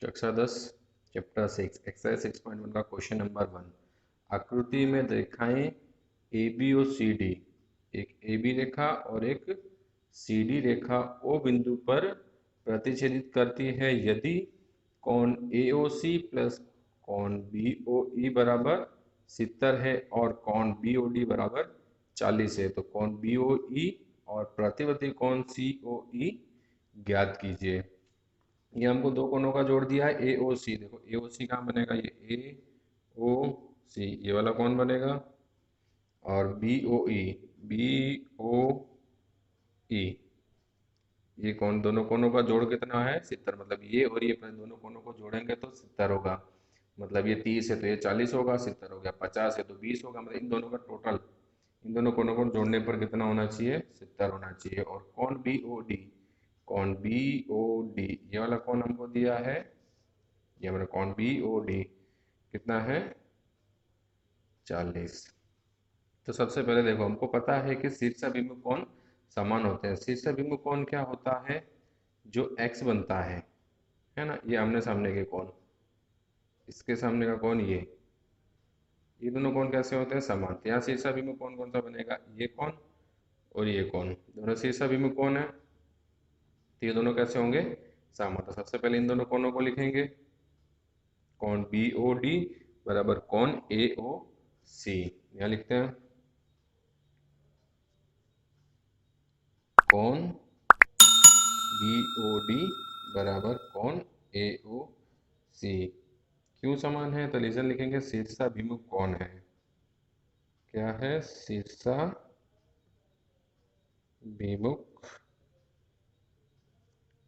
कक्षा 10 chapter 6 exercise 6.1 का question number 1। आकृति में रेखाएं ए बी और सी डी, एक ए बी रेखा और एक सी डी रेखा ओ बिंदु पर प्रतिच्छेदित करती है यदि कोण ए ओ सी प्लस कोण बी ओ ई बराबर 70 है और कोण बी ओ डी बराबर 40 है। तो कोण बी ओ ई और प्रतिवर्ती कोण सी ओ ई ज्ञात कीजिए। ये हमको दो कोनों का जोड़ दिया है ए ओ सी। देखो ए ओ सी कहाँ बनेगा, ये ए ओ सी ये वाला कौन बनेगा, और बी ओ ई ये कौन, दोनों कोनों का जोड़ कितना है 70। मतलब ये और ये दोनों कोनों को जोड़ेंगे तो 70 होगा। मतलब ये 30 है तो ये 40 होगा, 70 हो गया। 50 है तो 20 होगा। मतलब इन दोनों का टोटल, इन दोनों कोनों को जोड़ने पर कितना होना चाहिए, 70 होना चाहिए। और कौन बी ओ डी, कौन बी ओ डी ये वाला कौन हमको दिया है, ये हमारा कौन बी ओ डी कितना है 40। तो सबसे पहले देखो हमको पता है कि शीर्षाभिमुख कोण समान होते हैं। शीर्षाभिमुख कोण क्या होता है, जो x बनता है ना, ये आमने सामने के कोण, इसके सामने का कोण ये दोनों कोण कैसे होते हैं, समान। तो यहाँ शीर्षाभिमुख कोण कौन सा बनेगा, ये कोण और ये कोण, दोनों शीर्षाभिमुख कोण है तो ये दोनों कैसे होंगे, समान। तो सबसे पहले इन दोनों कोणों को लिखेंगे, कोण बी ओ डी बराबर कोण ए ओ सी। यहाँ लिखते हैं कोण बी ओ डी बराबर कोण ए ओ सी। क्यों समान है, तो रीजन लिखेंगे शीर्षाभिमुख कोण है। क्या है, शीर्षाभिमुख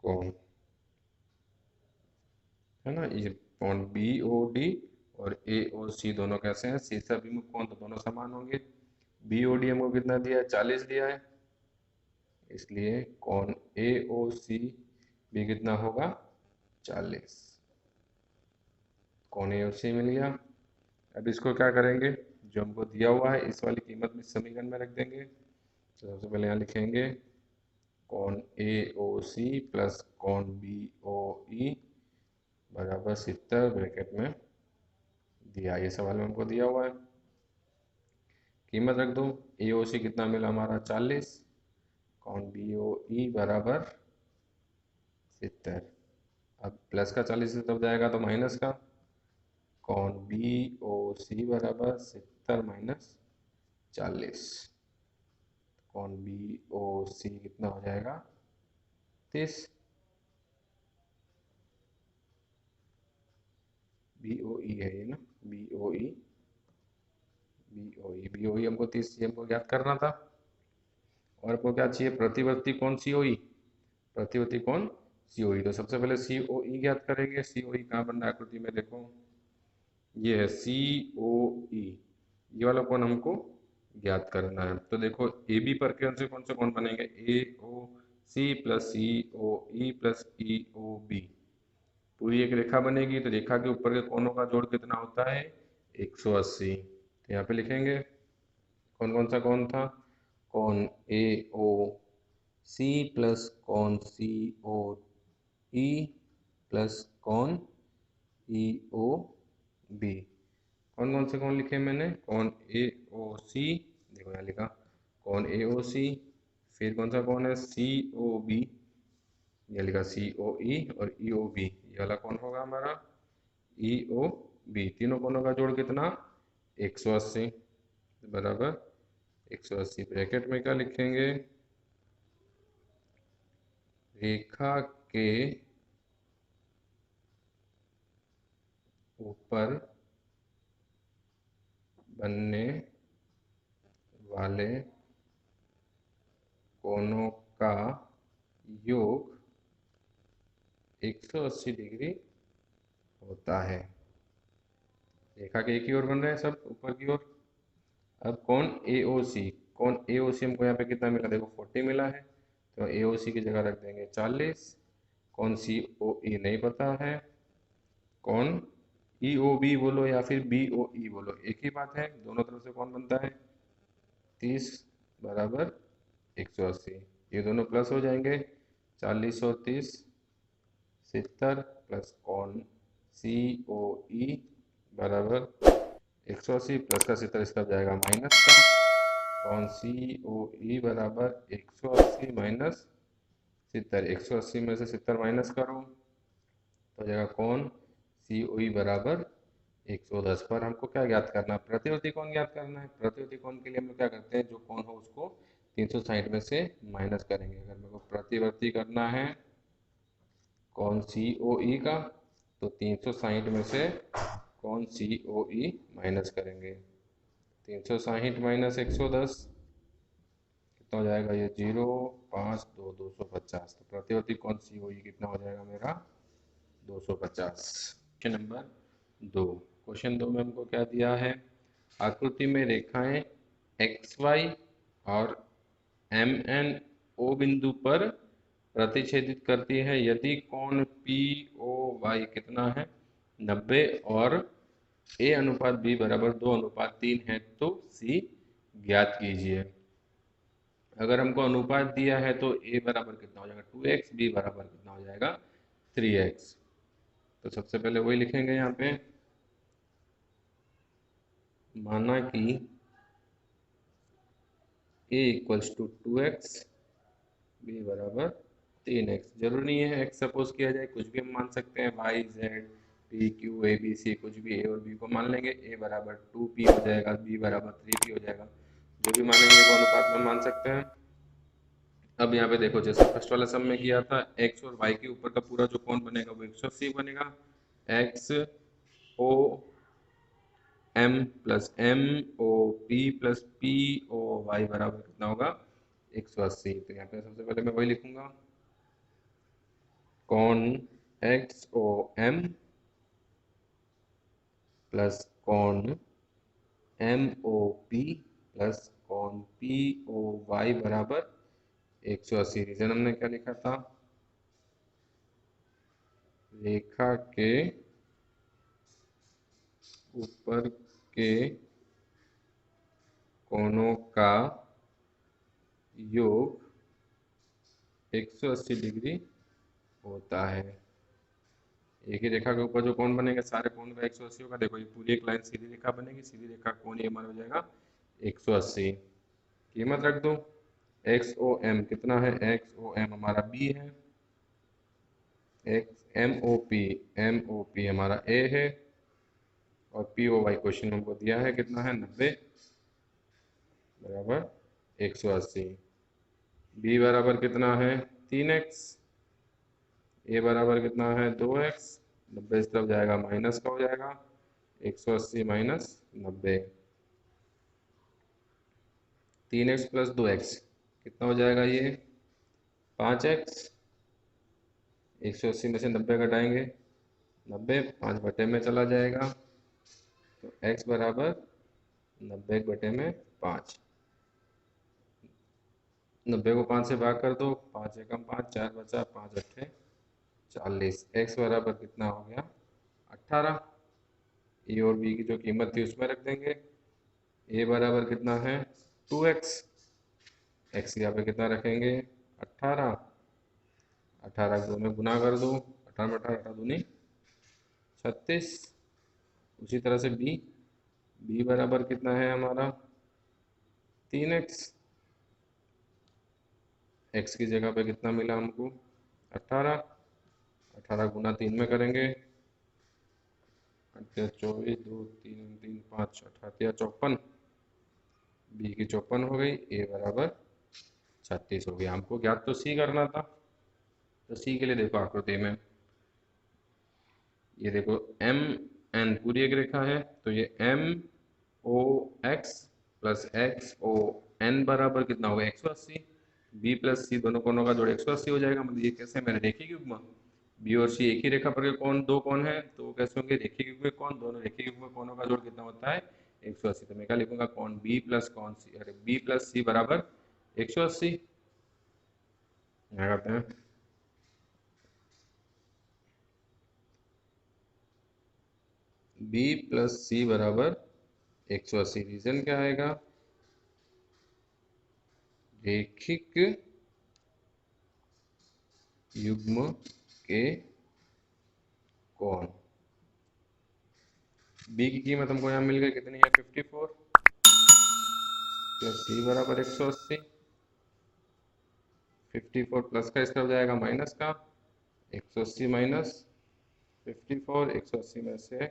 कोण है ना। ये कोण बी ओ डी और ए ओ सी दोनों कैसे हैं, शीर्षाभिमुख कोण, तो दोनों समान होंगे। बी ओ डी हमको कितना दिया है, 40 दिया है, इसलिए कोण ए ओ सी भी कितना होगा, 40। कोण ए ओ सी मिल गया। अब इसको क्या करेंगे, जो हमको दिया हुआ है इस वाली कीमत में समीकरण में रख देंगे। तो सबसे पहले यहाँ लिखेंगे कोण ए ओ सी प्लस कोण बी ओ ई बराबर 70 ब्रैकेट में दिया, ये सवाल में हमको दिया हुआ है। कीमत रख दो, ए ओ सी कितना मिला हमारा 40, कोण बी ओ ई बराबर 70। अब प्लस का 40 से तब जाएगा तो माइनस का, कोण बी ओ सी बराबर 70 माइनस 40, कोण बी ओ सी कितना हो जाएगा 30। बी ओ ई है ये ना, B O E B O ई हमको 30 हमको याद करना था। और आपको क्या चाहिए, प्रतिवर्ती कौन सी ओ ई, प्रतिवर्ती कौन सी ओ ई। तो सबसे पहले सी ओ ई ज्ञात करेंगे। सी ओ ई कहाँ बन रहा है आकृति में, देखो ये है सी ओ ई, ये वाला कौन हमको ज्ञात करना है। तो देखो ए बी पर कौन से कौन बनेंगे, ए ओ सी प्लस सी ओ ई प्लस ई ओ बी। पूरी एक रेखा बनेगी तो रेखा के ऊपर के कोनों का जोड़ कितना होता है, 180। तो यहाँ पे लिखेंगे कौन कौन सा कौन था, कौन ए ओ सी प्लस कौन सी ओ ई प्लस कौन ई ओ बी। कौन कौन से कौन लिखे मैंने, कौन ए ओ सी, देखो यहाँ लिखा कौन ए ओ सी, फिर कौन सा कौन है सी ओ बी, ये लिखा सी ओ ई और ई ओ बी, ये वाला कौन होगा हमारा ई ओ बी। तीनों कोनों का जोड़ कितना 180 बराबर 180। ब्रैकेट में क्या लिखेंगे, रेखा के ऊपर बनने वाले कोनों का योग 180 डिग्री होता है। रेखा के एक ही ओर बन रहे हैं सब ऊपर की ओर। अब कौन ए ओ सी, कौन ए ओ सी हमको यहाँ पे कितना मिला, देखो 40 मिला है, तो ए ओ सी की जगह रख देंगे 40। कौन सी ओ ई नहीं पता है, कौन ई ओ बी बोलो या फिर बी ओ ई बोलो, एक ही बात है, दोनों तरफ से कौन बनता है 30 बराबर 180। ये दोनों प्लस हो जाएंगे, 40 और 30 70 प्लस कॉन सी ओ ई बराबर 180 प्लस का 70 इसका जाएगा माइनस का, कॉन सी ओ ई बराबर 180 माइनस 70, 180 में से 70 माइनस करो तो जाएगा कौन सी ओ ई बराबर 110। पर हमको क्या ज्ञात करना है, प्रतिवर्ती कोण ज्ञात करना है। प्रतिवर्ती कोण के लिए हम लोग क्या करते हैं, जो कोण हो उसको 360 में से माइनस करेंगे। अगर मेरे को प्रतिवर्ती करना है कौन सी ओ ई का तो 360 में से कौन सी ओ ई माइनस करेंगे। 360 माइनस 110 कितना हो जाएगा, ये 0 5 2 250। तो प्रतिवर्ती कौन सी ओ ई कितना हो जाएगा मेरा 250। Question number 2। क्वेश्चन 2 में हमको क्या दिया है, आकृति में रेखाएं एक्स वाई और एम एन ओ बिंदु पर प्रतिच्छेदित करती है। यदि कोण पी ओ वाई कितना है 90 और ए अनुपात बी बराबर 2:3 है तो सी ज्ञात कीजिए। अगर हमको अनुपात दिया है तो ए बराबर कितना हो जाएगा 2x, बी बराबर कितना हो जाएगा 3x। तो सबसे पहले वही लिखेंगे यहाँ पे, माना कि a equals to 2x, b बराबर 3x। जरूरी नहीं है x सपोज किया जाए, कुछ भी हम मान सकते हैं, y z p q a b c, कुछ भी a और b को मान लेंगे। a बराबर 2p हो जाएगा, b बराबर 3p हो जाएगा, जो भी मानेंगे वो अनुपात में मान सकते हैं। अब यहाँ पे देखो, जैसे फर्स्ट वाला सम में किया था, x और y के ऊपर का पूरा जो कोण बनेगा वो 180 बनेगा। x ओ m प्लस m ओ p प्लस p ओ y बराबर कितना होगा 180। तो यहाँ पे सबसे पहले मैं वही लिखूंगा, कॉन x ओ m प्लस कॉन m ओ p प्लस कॉन p ओ y बराबर 180। रीजन हमने क्या लिखा था, रेखा के ऊपर के कोणों का योग 180 डिग्री होता है। एक ही रेखा के ऊपर जो कोण बनेगा सारे कोण का 180 होगा। देखो ये पूरी एक लाइन सीधी रेखा बनेगी, सीधी रेखा कोण ये हमारा हो जाएगा 180। कीमत रख दो, एक्स ओ एम कितना है, एक्स ओ एम हमारा बी है, एक्स एम ओ पी हमारा ए है, और पी ओ वाई क्वेश्चन हमको दिया है कितना है 90 बराबर 180। बी बराबर कितना है 3x, ए बराबर कितना है 2x, 90 इस तरफ जाएगा माइनस का हो जाएगा 180 माइनस 90, 3x प्लस 2x कितना हो जाएगा ये 5x। 180 में से 90 घटाएंगे, 90 5 बटे में चला जाएगा, तो x बराबर 90 बटे में 5। 90 को 5 से भाग कर दो, 5 एकम 5, 4 बचा, 5 अट्ठे 40। x बराबर कितना हो गया 18। ए और बी की जो कीमत थी उसमें रख देंगे। ए बराबर कितना है 2x, x यहाँ पे कितना रखेंगे 18, 18 को 2 में गुना कर दो, 18 में 18, 18 दूनी 36। उसी तरह से बी बराबर कितना है हमारा 3x, x की जगह पे कितना मिला हमको 18, 18 गुना 3 में करेंगे, 24 2 3 3 5 18 54, बी की 54 हो गई, ए बराबर 36 हो गया। हमको ज्ञात तो सी करना था, तो सी के लिए देखो आकृति में ये देखो एम एन पूरी एक रेखा है, तो ये M O X plus X O N बराबर कितना होगा 180। बी प्लस सी दोनों कोणों का जोड़ 180 हो जाएगा। मतलब ये कैसे मेरे रेखीय युग्म, बी और सी एक ही रेखा पर के कौन दो कौन है, तो कैसे होंगे रेखीय युग्म कौन, दोनों रेखीय युग्म कोणों का जोड़ कितना होता है 180। तो मैं क्या लिखूंगा कौन बी प्लस कौन सी, अरे बी प्लस सी बराबर 180। क्या करते हैं, बी प्लस सी बराबर 180। रीजन क्या आएगा, रेखिक युग्म के कौन। बी की कीमत हमको यहाँ मिल गई कितनी है 54 प्लस सी बराबर 180। 54 प्लस का इसका हो जाएगा माइनस का 180 माइनस 54 180 में से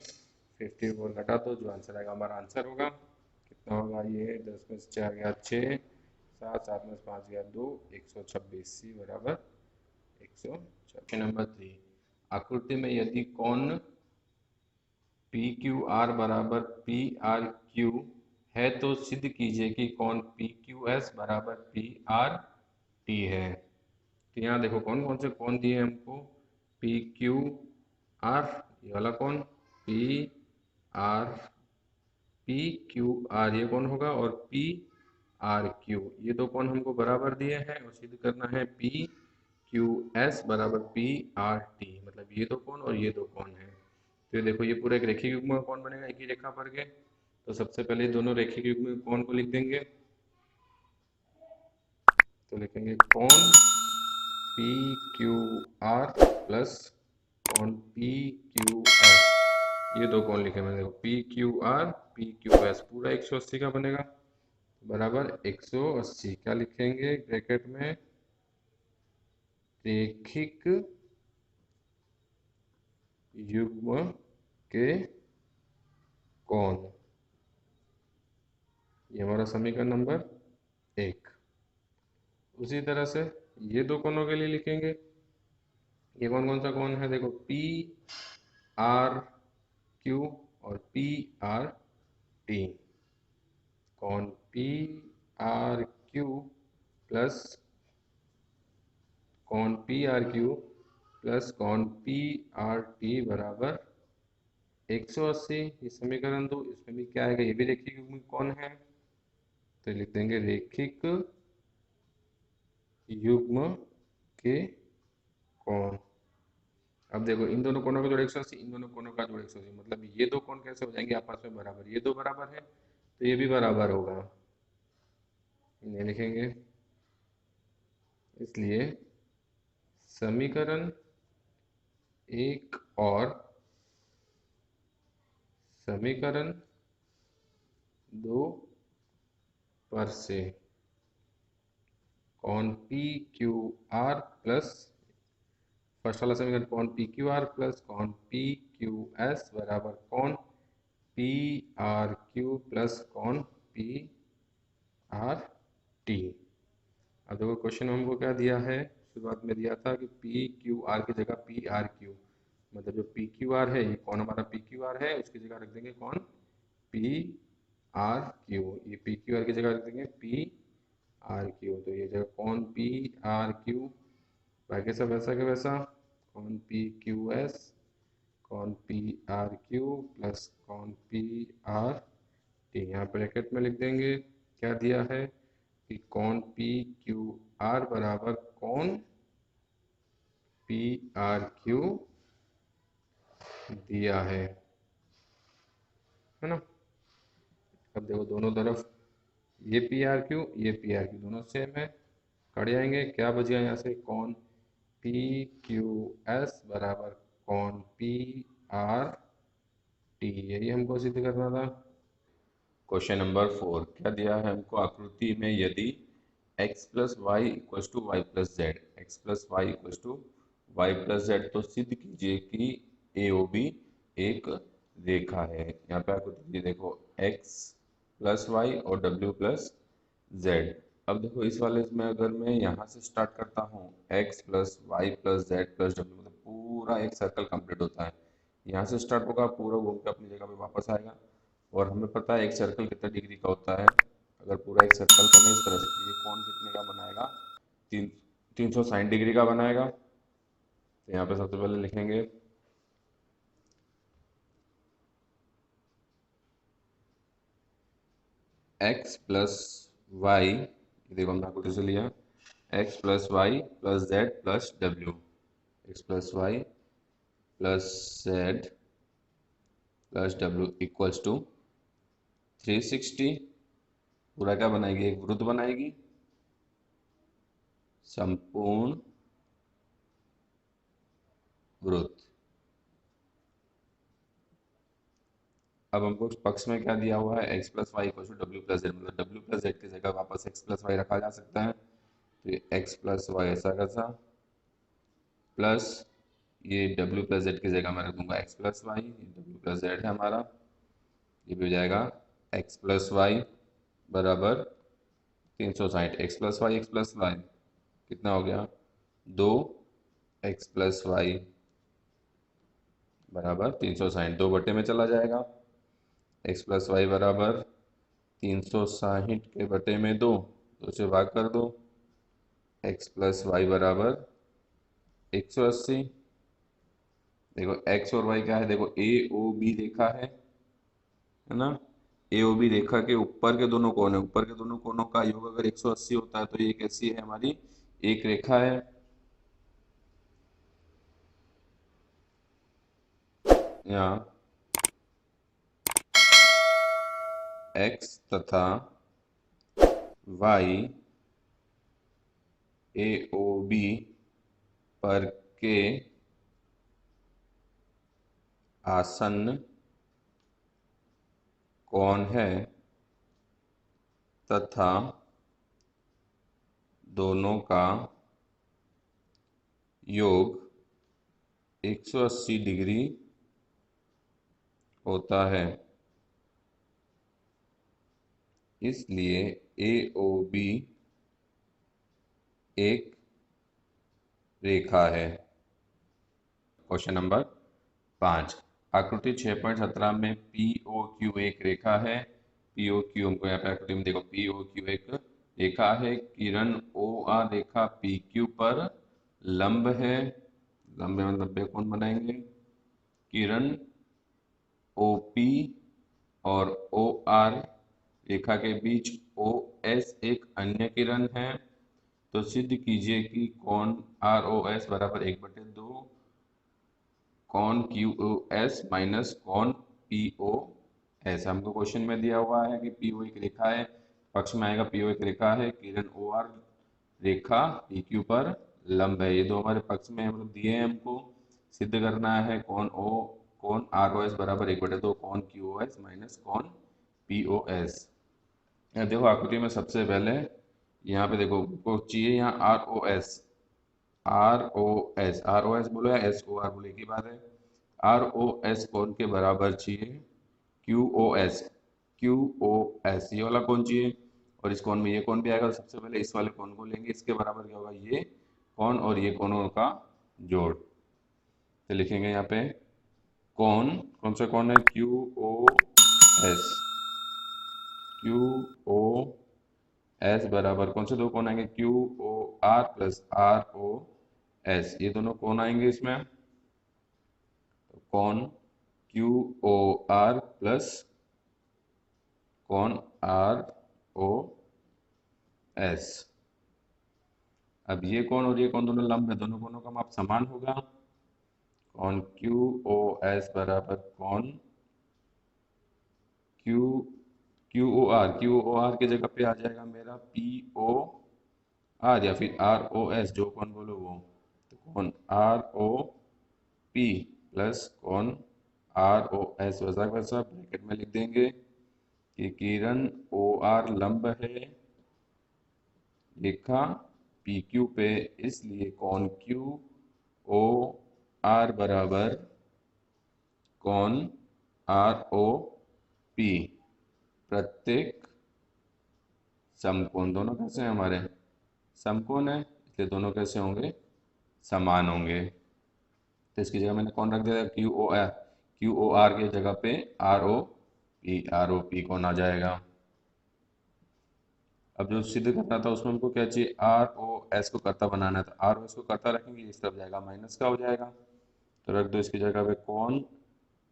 54 घटा दो जो आंसर आएगा हमारा आंसर होगा कितना होगा ये 10 में से 4 गया 6 7 7 में से 5 गया 2 126 सी बराबर 126। नंबर 3 आकृति में यदि कोण पी क्यू आर बराबर पी आर क्यू है तो सिद्ध कीजिए कि कोण पी क्यू एस बराबर पी आर टी है। तो यहाँ देखो कौन कौन से कोण दिए हमको पी क्यू आर ये वाला कोण P R P Q R ये कौन होगा और पी आर क्यू ये दो कोण हमको बराबर दिए हैं और सिद्ध करना है पी क्यू एस बराबर पी आर टी मतलब ये दो कोण और ये दो कोण है। तो ये देखो ये पूरा एक रेखीय युग्म का कोण बनेगा एक ही रेखा पर के। तो सबसे पहले दोनों रेखीय युग्म के कोण को लिख देंगे। तो लिखेंगे कोण पी क्यू आर प्लस कोण पी क्यू एस ये दो कोण लिखे मैंने देखो P Q R P Q S पूरा 180 का बनेगा बराबर 180 क्या लिखेंगे ब्रैकेट में रेखिक युग्म के कोण ये हमारा समीकरण नंबर 1। उसी तरह से ये दो कोणों के लिए लिखेंगे ये कौन सा कोण है देखो पी आर क्यू और पी आर टी कोण पी आर क्यू प्लस कोण पी आर क्यू प्लस कोण पी आर टी बराबर 180 ये समीकरण 2। इसमें भी क्या आएगा ये भी रेखिक युग्म कोण है तो लिख देंगे रेखिक युग्म के कोण। अब देखो इन दोनों कोणों का जोड़ 180 इन दोनों कोणों का जोड़ 180 मतलब ये दो कोण कैसे हो जाएंगे आपस में बराबर ये दो बराबर है तो ये भी बराबर होगा इन्हें लिखेंगे। इसलिए समीकरण 1 और समीकरण 2 पर से कोण P Q R plus first वाला समीकरण कोण पी क्यू आर प्लस कोण पी क्यू एस बराबर कोण पी आर क्यू प्लस कोण पी आर टी। अब देखो क्वेश्चन हमको क्या दिया है शुरुआत में दिया था कि पी क्यू आर की जगह पी आर क्यू मतलब जो पी क्यू आर है ये कौन हमारा पी क्यू आर है उसकी जगह रख देंगे कौन पी आर क्यू ये पी क्यू आर की जगह रख देंगे पी आर क्यू तो ये जगह कौन पी आर क्यू बाकी सब वैसा के वैसा कौन पी क्यू एस कौन पी आर क्यू प्लस कौन पी आर टी यहाँ ब्रैकेट में लिख देंगे क्या दिया है कि कौन पी क्यू आर बराबर कौन पी आर क्यू दिया है ना। अब देखो दोनों तरफ ये पी आर क्यू दोनों सेम है कट जाएंगे क्या बच गया यहाँ से कौन पी क्यू एस बराबर कौन पी आर टी यही हमको सिद्ध करना था। क्वेश्चन नंबर 4 क्या दिया है हमको आकृति में यदि x plus Y equal to Y plus Z X plus Y equal to Y plus Z तो सिद्ध कीजिए कि ए ओ बी एक रेखा है। यहाँ पे आकृति देखो x प्लस वाई और w प्लस जेड। अब देखो इस वाले में अगर मैं यहाँ से स्टार्ट करता हूँ x plus Y plus Z plus W मतलब पूरा एक सर्कल कंप्लीट होता है यहाँ से स्टार्ट होगा पूरा घूम के अपनी जगह पे वापस आएगा और हमें पता है एक सर्कल कितना डिग्री का होता है। अगर पूरा एक सर्कल बने इस तरह से ये कोण कितने का बनाएगा 360 डिग्री का बनाएगा। तो यहाँ पे सबसे पहले लिखेंगे x प्लस वाई देखो हमने आकृति से लिया x plus Y plus Z plus W X plus Y plus Z plus W equals to 360 पूरा क्या बनाएगी एक वृत्त बनाएगी संपूर्ण वृत्त अब हमको पक्ष में क्या दिया हुआ है, X plus Y equal to W plus Z, मतलब डब्ल्यू प्लस जेड की जगह वापस एक्स प्लस वाई रखा जा सकता है। तो ये एक्स प्लस वाई ऐसा कैसा, प्लस ये डब्ल्यू प्लस जेड की जगह मैं रख दूंगा X plus Y, W plus Z है हमारा, ये भी हो जाएगा एक्स प्लस वाई बराबर 360, एक्स प्लस वाई कितना हो गया, 2 एक्स प्लस वाई बराबर 360, 2 बटे में चला जाएगा, एक्स प्लस वाई बराबर 360 के बटे में 2, तो उसे भाग कर दो, एक्स प्लस वाई बराबर 180। देखो एक्स और वाई क्या है, देखो ए ओ बी रेखा है ना, ए ओ बी रेखा के ऊपर के दोनों कोण है, ऊपर के दोनों कोणों का योग अगर 180 होता है तो ये कैसी है हमारी, एक रेखा है। यहाँ एक्स तथा वाई ए ओ बी पर के आसन्न कोण है तथा दोनों का योग 180 डिग्री होता है, इसलिए ए ओ बी एक रेखा है। क्वेश्चन नंबर 5, आकृति 6.17 में पी ओ क्यू एक रेखा है, पी ओ क्यू हमको यहाँ पे आकृति में देखो पी ओ क्यू एक रेखा है, किरण ओ आर रेखा पी क्यू पर लंब है, लंब है मतलब कोण बनाएंगे, किरण ओ पी और ओ आर रेखा के बीच ओ एस एक अन्य किरण है, तो सिद्ध कीजिए कि कोण आर ओ एस बराबर 1/2 कॉन क्यू ओ एस माइनस कॉन पी ओ एस। हमको क्वेश्चन में दिया हुआ है कि पी ओ एक रेखा है, पक्ष में आएगा पी ओ एक रेखा है, किरण ओ आर रेखा पी क्यू पर लंब है, ये दो हमारे पक्ष में मतलब दिए हैं, हमको सिद्ध करना है कॉन आर ओ एस बराबर 1/2 कॉन क्यू ओ एस माइनस कॉन पी ओ एस। देखो आकृति में सबसे पहले यहाँ पे देखो को चाहिए यहाँ आर ओ एस बोलो या एस ओ आर बोलो एक ही बात है, आर ओ एस कौन के बराबर चाहिए, क्यू ओ एस ये वाला कौन चाहिए, और इस कौन में ये कौन भी आएगा, तो सबसे पहले इस वाले कौन को लेंगे, इसके बराबर क्या होगा, ये कौन और ये कौनों का जोड़, तो लिखेंगे यहाँ पे कौन सा कौन है, क्यू ओ एस बराबर कौन से दो कौन आएंगे, Q O R plus R O S, ये दोनों कौन आएंगे इसमें, तो कौन क्यू ओ आर प्लस कौन आर ओ एस। अब ये कौन और ये कौन दोनों लंब है, दोनों कोणों का माप समान होगा, कौन क्यू ओ एस बराबर कौन क्यू ओ आर की जगह पे आ जाएगा मेरा पी ओ आर या फिर आर ओ एस, जो कौन बोलो वो, तो कौन आर ओ पी प्लस कौन आर ओ एस, वैसा वैसा ब्रैकेट में लिख देंगे कि किरण ओ आर लंब है रेखा पी क्यू पे, इसलिए कौन क्यू ओ आर बराबर कौन आर ओ पी, प्रत्येक समकोण, दोनों कैसे हैं हमारे समकोण है, इसलिए दोनों कैसे होंगे, समान होंगे, तो इसकी जगह मैंने कौन रख दिया, क्यू ओ आर की जगह पे आर ओ पी कौन आ जाएगा। अब जो सिद्ध करना था उसमें हमको क्या चाहिए, आर ओ एस को कर्ता बनाना था, आर ओ एस को कर्ता रखेंगे इस तरफ जाएगा माइनस का हो जाएगा, तो रख दो इसकी जगह पे कौन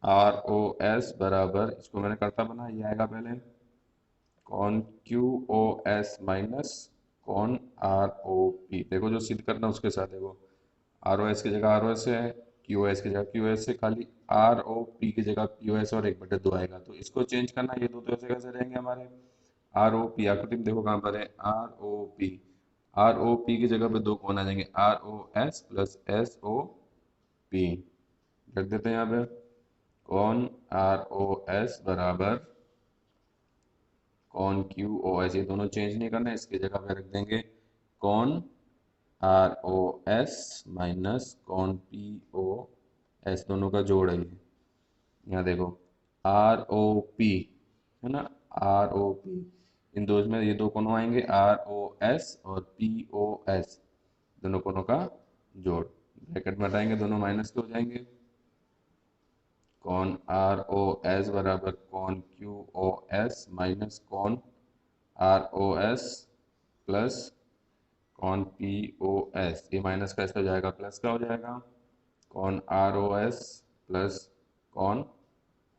आर ओ एस बराबर, इसको मैंने कर्ता बनाया, ये आएगा पहले कौन क्यू ओ एस माइनस कौन आर ओ पी, देखो जो सिद्ध करना उसके साथ देखो आर ओ एस की जगह आर ओ एस है, क्यू ओ एस की जगह क्यू एस है, खाली आर ओ पी की जगह क्यू एस और 1/2 आएगा, तो इसको चेंज करना, ये दो तो ऐसे कैसे रहेंगे हमारे, आर ओ पी आकृति में देखो कहाँ पर है, आर ओ पी की जगह पे दो कौन आ जाएंगे, R O S plus S O P, रख देते हैं यहाँ पे कॉन आर ओ एस बराबर कॉन क्यू ओ एस, ये दोनों चेंज नहीं करना है, इसकी जगह पे रख देंगे कॉन आर ओ एस माइनस कॉन पी ओ एस, दोनों का जोड़ है ये। यहाँ देखो आर ओ पी है ना, आर ओ पी, इन दो में ये दो कोनों आएंगे आर ओ एस और पी ओ एस, दोनों कोनों का जोड़, ब्रैकेट में हटाएंगे दोनों माइनस के हो जाएंगे। कॉन आर ओ एस बराबर कॉन क्यू ओ एस माइनस कॉन आर ओ एस प्लस कॉन पी ओ एस, ये माइनस का हो जाएगा प्लस का हो जाएगा। कॉन आर ओ एस प्लस कॉन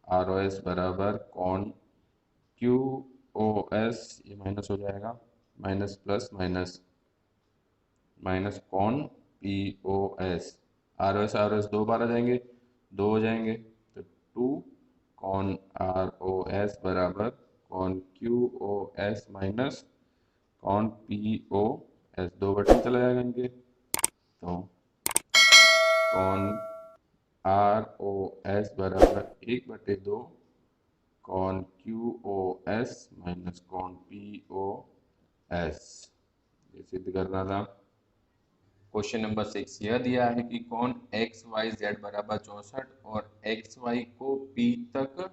आर ओ एस बराबर कॉन क्यू ओ एस, ये माइनस हो जाएगा, माइनस प्लस माइनस माइनस कॉन P O S, R O S दो बार आ जाएंगे, दो हो जाएंगे तो to cone R O S बराबर कॉन क्यू ओ एस माइनस कॉन पी ओ एस, दो बटन चला जाएगा इनके, तो कॉन आर ओ एस बराबर एक बटे दो कॉन क्यू ओ एस माइनस कॉन पी ओ एस, ये सिद्ध करना था। क्वेश्चन नंबर 6 यह दिया है कि कौन एक्स वाई जेड बराबर 64 और एक्स वाई को पी तक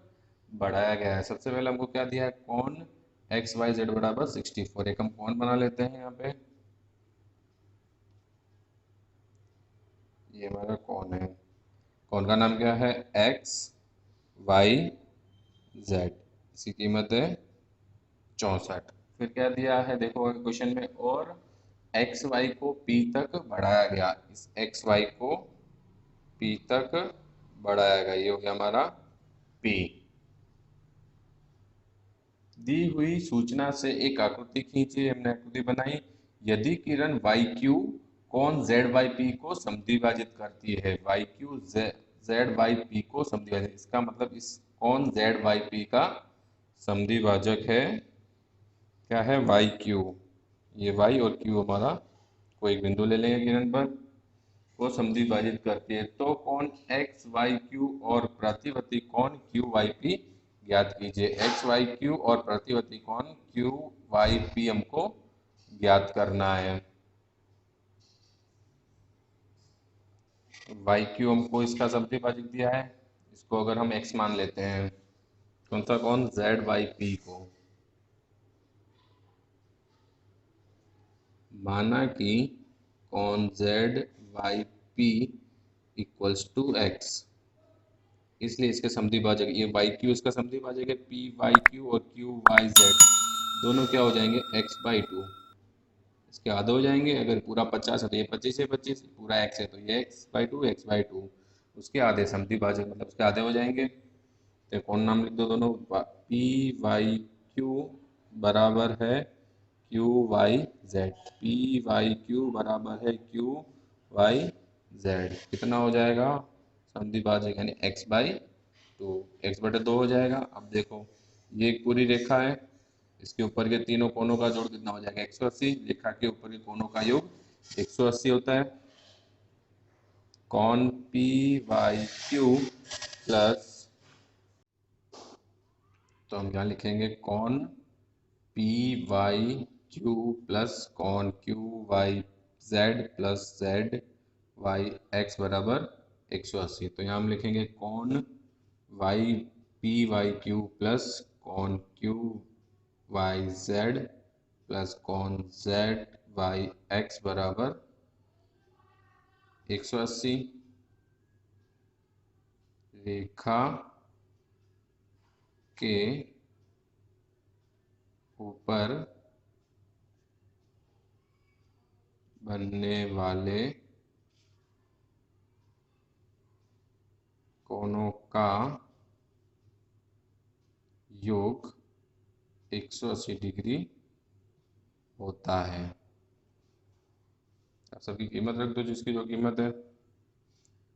बढ़ाया गया है। सबसे पहले हमको क्या दिया है, कौन एक्स वाई जेड बराबर 64, एक हम कौन बना लेते हैं यहाँ पे, ये हमारा कौन है, कौन का नाम क्या है एक्स वाई जेड, इसकी कीमत है 64। फिर क्या दिया है देखो क्वेश्चन में, और एक्स वाई को पी तक बढ़ाया गया, इस एक्स वाई को पी तक बढ़ाया गया, ये हो गया हमारा पी। दी हुई सूचना से एक आकृति खींची, हमने आकृति बनाई, यदि किरण वाई क्यू कौन जेड वाई पी को समद्विभाजित करती है, Y Q Z Y P को समद्विभाजित, इसका मतलब इस कौन जेड वाई पी का समद्विभाजक है, क्या है वाई क्यू, ये वाई और क्यू हमारा कोई एक बिंदु ले लेंगे किरण पर, को समद्विभाजित करती है, तो कौन एक्स वाई क्यू और प्रतिवर्ती कौन क्यू वाई पी ज्ञात कीजिए। एक्स वाई क्यू और प्रतिवर्ती कौन क्यू वाई पी हमको ज्ञात करना है। वाई क्यू हमको इसका समद्विभाजक दिया है, इसको अगर हम एक्स मान लेते हैं, कौन सा कौन जेड वाई पी को, माना कि कौन Z Y P equals two X, इसलिए इसके समद्विभाजक ये वाई क्यू इसका समद्विभाजक है, पी वाई क्यू और क्यू वाई जेड दोनों क्या हो जाएंगे एक्स बाई टू, इसके आधे हो जाएंगे, अगर पूरा 50 है तो ये 25 है, 25 पूरा एक्स है तो ये एक्स बाई टू, उसके आधे समद्विभाजक मतलब उसके आधे हो जाएंगे, तो कौन नाम लिख दो दोनों, पी वाई क्यू बराबर है Q Y Z, P Y Q बराबर है क्यू वाई जेड, कितना हो जाएगा समद्विभाजक यानी एक्स बाई टू, एक्स बटे दो हो जाएगा। अब देखो ये एक पूरी रेखा है, इसके ऊपर के तीनों कोनों का जोड़ कितना हो जाएगा 180, रेखा के ऊपर के कोनों का योग 180 होता है, कॉन पी वाई क्यू प्लस, तो हम यहाँ लिखेंगे कॉन पी वाई क्यू प्लस कॉन Q Y Z plus Z Y X बराबर 180, तो यहाँ हम लिखेंगे कॉन Y P Y Q plus कॉन क्यू वाई जेड प्लस कॉन जेड वाई एक्स बराबर 180, रेखा के ऊपर बनने वाले कोनों का योग 180 डिग्री होता है। अब सबकी कीमत रख दो, जिसकी जो कीमत है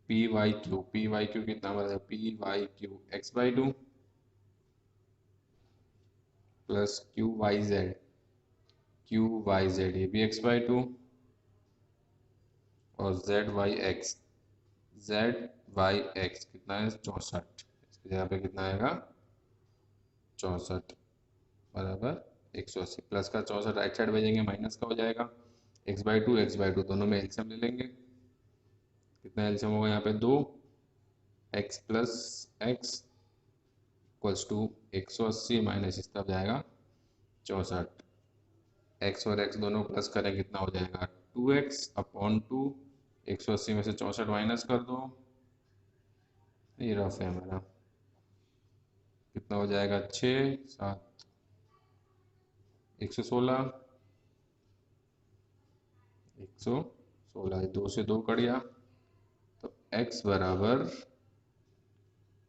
पी वाई क्यू कितना बना है, P Y Q X by two plus Q Y Z ये भी एक्स बाई टू और जेड वाई एक्स कितना है 64, इसकी जगह पे कितना आएगा 64 बराबर 180। प्लस का 64 राइट साइड भेजेंगे माइनस का हो जाएगा। x/2 दोनों में एलसीएम ले लेंगे। कितना एलसीएम होगा यहाँ पे 2 x plus X equals two 180 minus इस तरफ जाएगा 64। x और x दोनों प्लस करें कितना हो जाएगा 2x अपॉन 2। 180 में से 64 माइनस कर दो, ये रफ है हमारा। कितना हो जाएगा 6 7 116। 116 2 से 2 कट गया तो x बराबर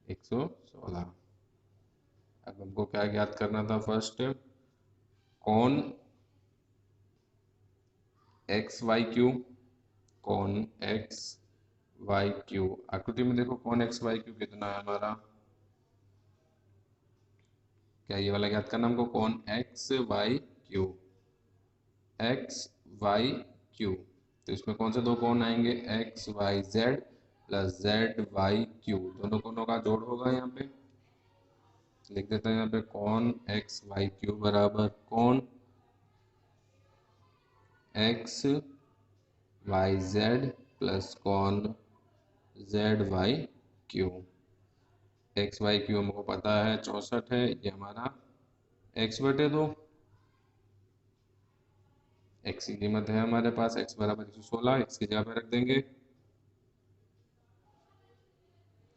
116। अब हमको क्या ज्ञात करना था फर्स्ट, कौन एक्स वाई क्यू, कौन एक्स वाई क्यू। आकृति में देखो कौन एक्स वाई क्यू कितना है हमारा, क्या ये वाला ज्ञात करना हमको, कौन X Y Q, X Y Q. तो इसमें कौन से दो कौन आएंगे, X Y Z plus Z Y Q, दोनों कोनों का जोड़ होगा। यहाँ पे लिख देते हैं यहाँ पे कौन एक्स वाई क्यू बराबर कौन एक्स वाई जेड प्लस कौन Z Y Q. X Y Q हमको पता है 64 है, ये हमारा x/2। x की कीमत है हमारे पास x बराबर 116, x की जगह पे रख देंगे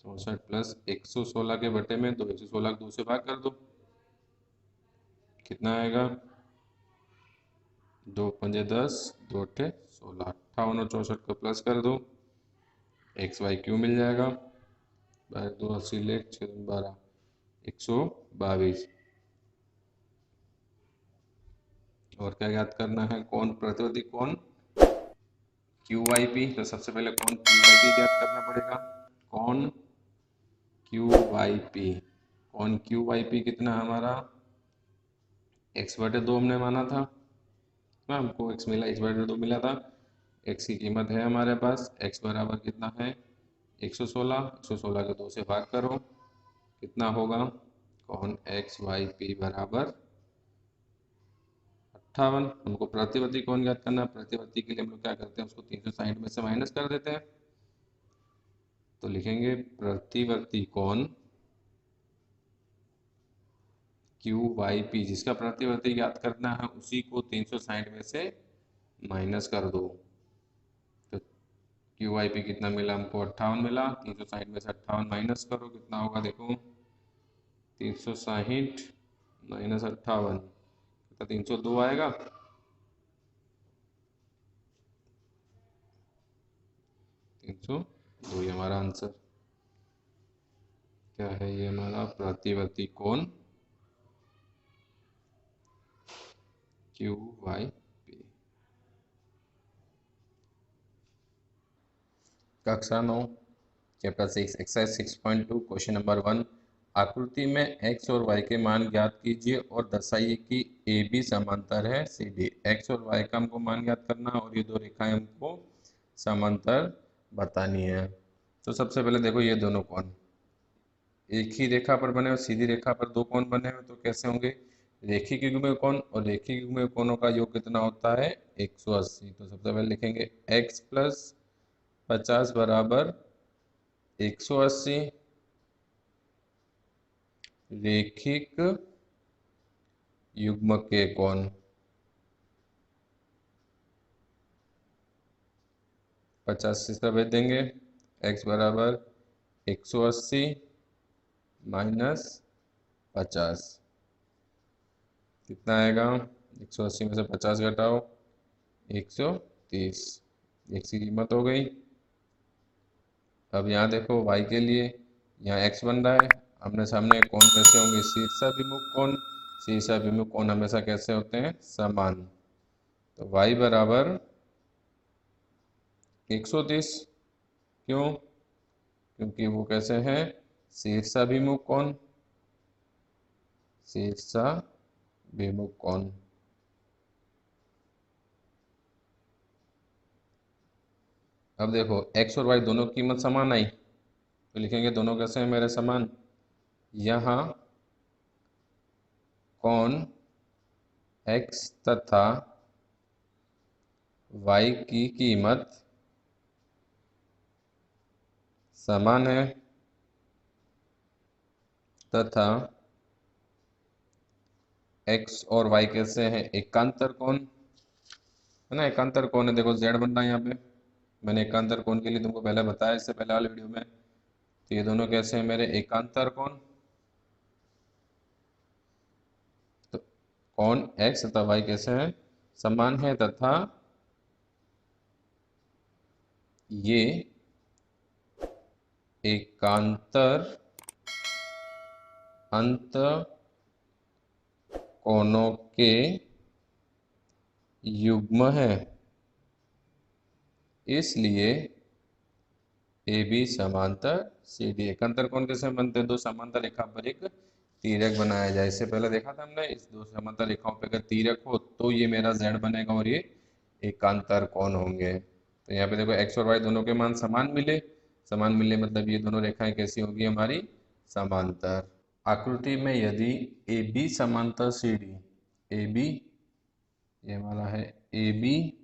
64 प्लस 116 के बटे में 2, 116 को 2 से भाग कर दो, कितना आएगा 2 पंजे 10 2 अट्ठे 16, 58 और 64 को प्लस कर दो, एक्स वाई क्यू मिल जाएगा। 2 80 लेख 6 12 122। और क्या याद करना है, कौन प्रतिवर्ती कौन क्यू वाई पी। तो सबसे पहले कौन क्यू वाई पी याद करना पड़ेगा, कौन क्यू वाई पी। कौन क्यू वाई पी कितना हमारा x/2 हमने माना था ना, हमको x मिला, x/2 मिला था। x की कीमत है हमारे पास, x बराबर कितना है 116। 116 के 2 से भाग करो, कितना होगा कौन एक्स वाई पी बराबर 58। हमको प्रतिवर्ती कौन ज्ञात करना है, प्रतिवर्ती के लिए हम लोग क्या करते हैं, उसको 360 में से माइनस कर देते हैं। तो लिखेंगे प्रतिवर्ती कौन क्यू वाई पी, जिसका प्रतिवर्ती ज्ञात करना है उसी को 360 में से माइनस कर दो। तो क्यू वाई पी कितना मिला हमको 58 मिला, 360 में से 58 माइनस करो, कितना होगा देखो 360 माइनस 58 कितना 302 आएगा। 302 ये हमारा आंसर क्या है, ये हमारा प्रतिवर्ती कोण क्यू वाई पी। कक्षा 9 चैप्टर 6 एक्सरसाइज 6.2 क्वेश्चन नंबर 1। आकृति में x और y के मान ज्ञात कीजिए और दर्शाइए कि AB समांतर है CD। x और y का हमको मान ज्ञात करना और ये दो रेखाएं हमको समांतर बतानी है। तो सबसे पहले देखो ये दोनों कोण एक ही रेखा पर बने और सीधी रेखा पर दो कोण बने हुए, तो कैसे होंगे, रेखिक युग्म कोण, और रेखिक युग्म कोणों का योग कितना होता है 180। तो सबसे पहले लिखेंगे x प्लस 50 बराबर 180 रेखिक युग्म के कोण। 50 से भेज देंगे, x बराबर 180 माइनस 50 कितना आएगा, 180 में से 50 घटाओ 130, x की कीमत हो गई। अब यहाँ देखो y के लिए यहाँ x बन रहा है, आमने सामने कोण कैसे होंगे, शीर्षाभिमुख कोण। शीर्षाभिमुख कोण हमेशा कैसे होते हैं, समान। तो y बराबर 130, क्यों, क्योंकि वो कैसे हैं, शीर्षाभिमुख कोण, शीर्षाभिमुख कोण। अब देखो x और y दोनों की कीमत समान आई, तो लिखेंगे दोनों कैसे हैं मेरे समान। यहाँ कोण x तथा y की कीमत समान है तथा x और y कैसे हैं, एकांतर कोण है ना। एकांतर कोण है, देखो z बन रहा है यहाँ पे, मैंने एकांतर कोण के लिए तुमको पहले बताया इससे पहले वाले वीडियो में। तो ये दोनों कैसे हैं मेरे, एकांतर कोण। तो कोण x तथा y कैसे हैं, समान है तथा ये एकांतर अंत कोणों के युग्म है, इसलिए ए बी समांतर सी डी। एकांतर कोण कैसे बनते हैं, दो समांतर रेखा पर एक तीरक बनाया जाए। इससे पहले देखा था हमने, इस दो समांतर रेखाओं पर अगर तीरक हो तो ये मेरा z बनेगा और ये एकांतर कोण होंगे। तो यहाँ पे देखो x और y दोनों के मान समान मिले, समान मिलने मतलब ये दोनों रेखाएं कैसी होगी हमारी, समांतर। आकृति में यदि ए बी समांतर सी डी, ए बी ये हमारा है, ए बी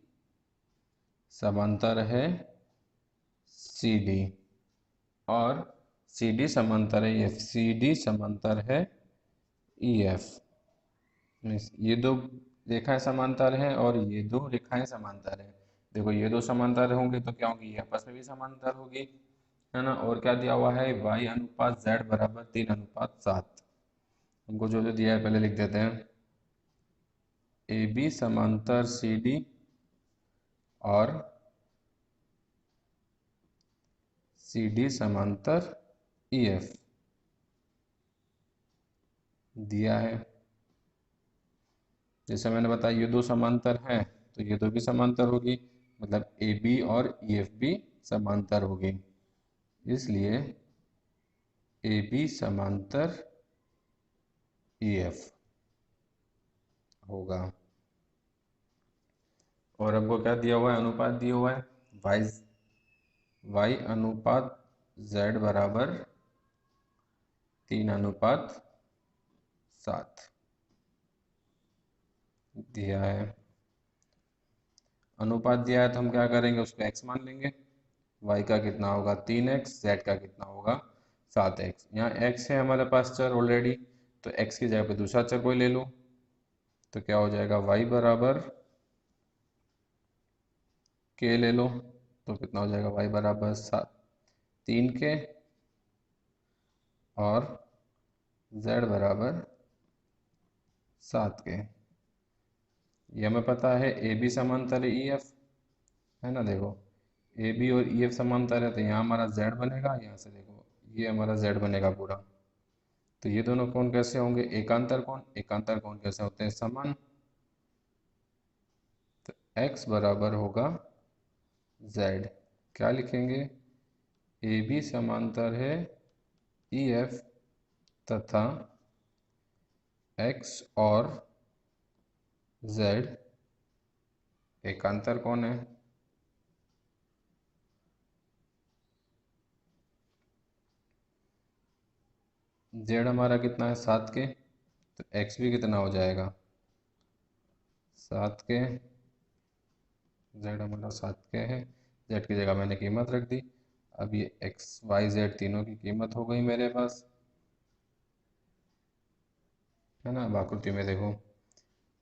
समांतर है सी डी और सी डी समांतर है एफ, सी डी समांतर है ई एफ। ये दो रेखाएं समांतर हैं और ये दो रेखाएं समांतर है। देखो ये दो समांतर होंगे तो क्या होगी, ये आपस में भी समांतर होगी, है ना। और क्या दिया हुआ है, y अनुपात z बराबर 3:7। हमको जो जो दिया है पहले लिख देते हैं, ए बी समांतर सी डी और सी डी समांतर ई एफ दिया है। जैसे मैंने बताया ये दो समांतर हैं तो ये दो भी समांतर होगी, मतलब ए बी और ई एफ भी समांतर होगी, इसलिए ए बी समांतर ई एफ होगा। और हमको क्या दिया हुआ है, अनुपात दिया हुआ है, y अनुपात z बराबर 3:7 दिया है। अनुपात दिया है तो हम क्या करेंगे, उसको x मान लेंगे। y का कितना होगा 3x, z का कितना होगा 7x। यहाँ x है हमारे पास चर ऑलरेडी, तो x की जगह पे दूसरा चर कोई ले लो तो क्या हो जाएगा, y बराबर k ले लो तो कितना हो जाएगा, y बराबर 3k और z बराबर 7k। ये हमें पता है ए बी समांतर है ई एफ, है ना। देखो ए बी और ई एफ समांतर है तो यहाँ हमारा z बनेगा, यहाँ से देखो ये हमारा z बनेगा पूरा। तो ये दोनों कोण कैसे होंगे, एकांतर कोण। एकांतर कोण कैसे होते हैं, समान। तो x बराबर होगा z, क्या लिखेंगे, ए बी समांतर है ई एफ तथा x और z एकांतर कोण है। z हमारा कितना है 7k, तो x भी कितना हो जाएगा 7k, z हमारा 7k है। z की जगह मैंने कीमत रख दी। अब ये x y z तीनों की कीमत हो गई मेरे पास, है ना। अब आकृति में देखो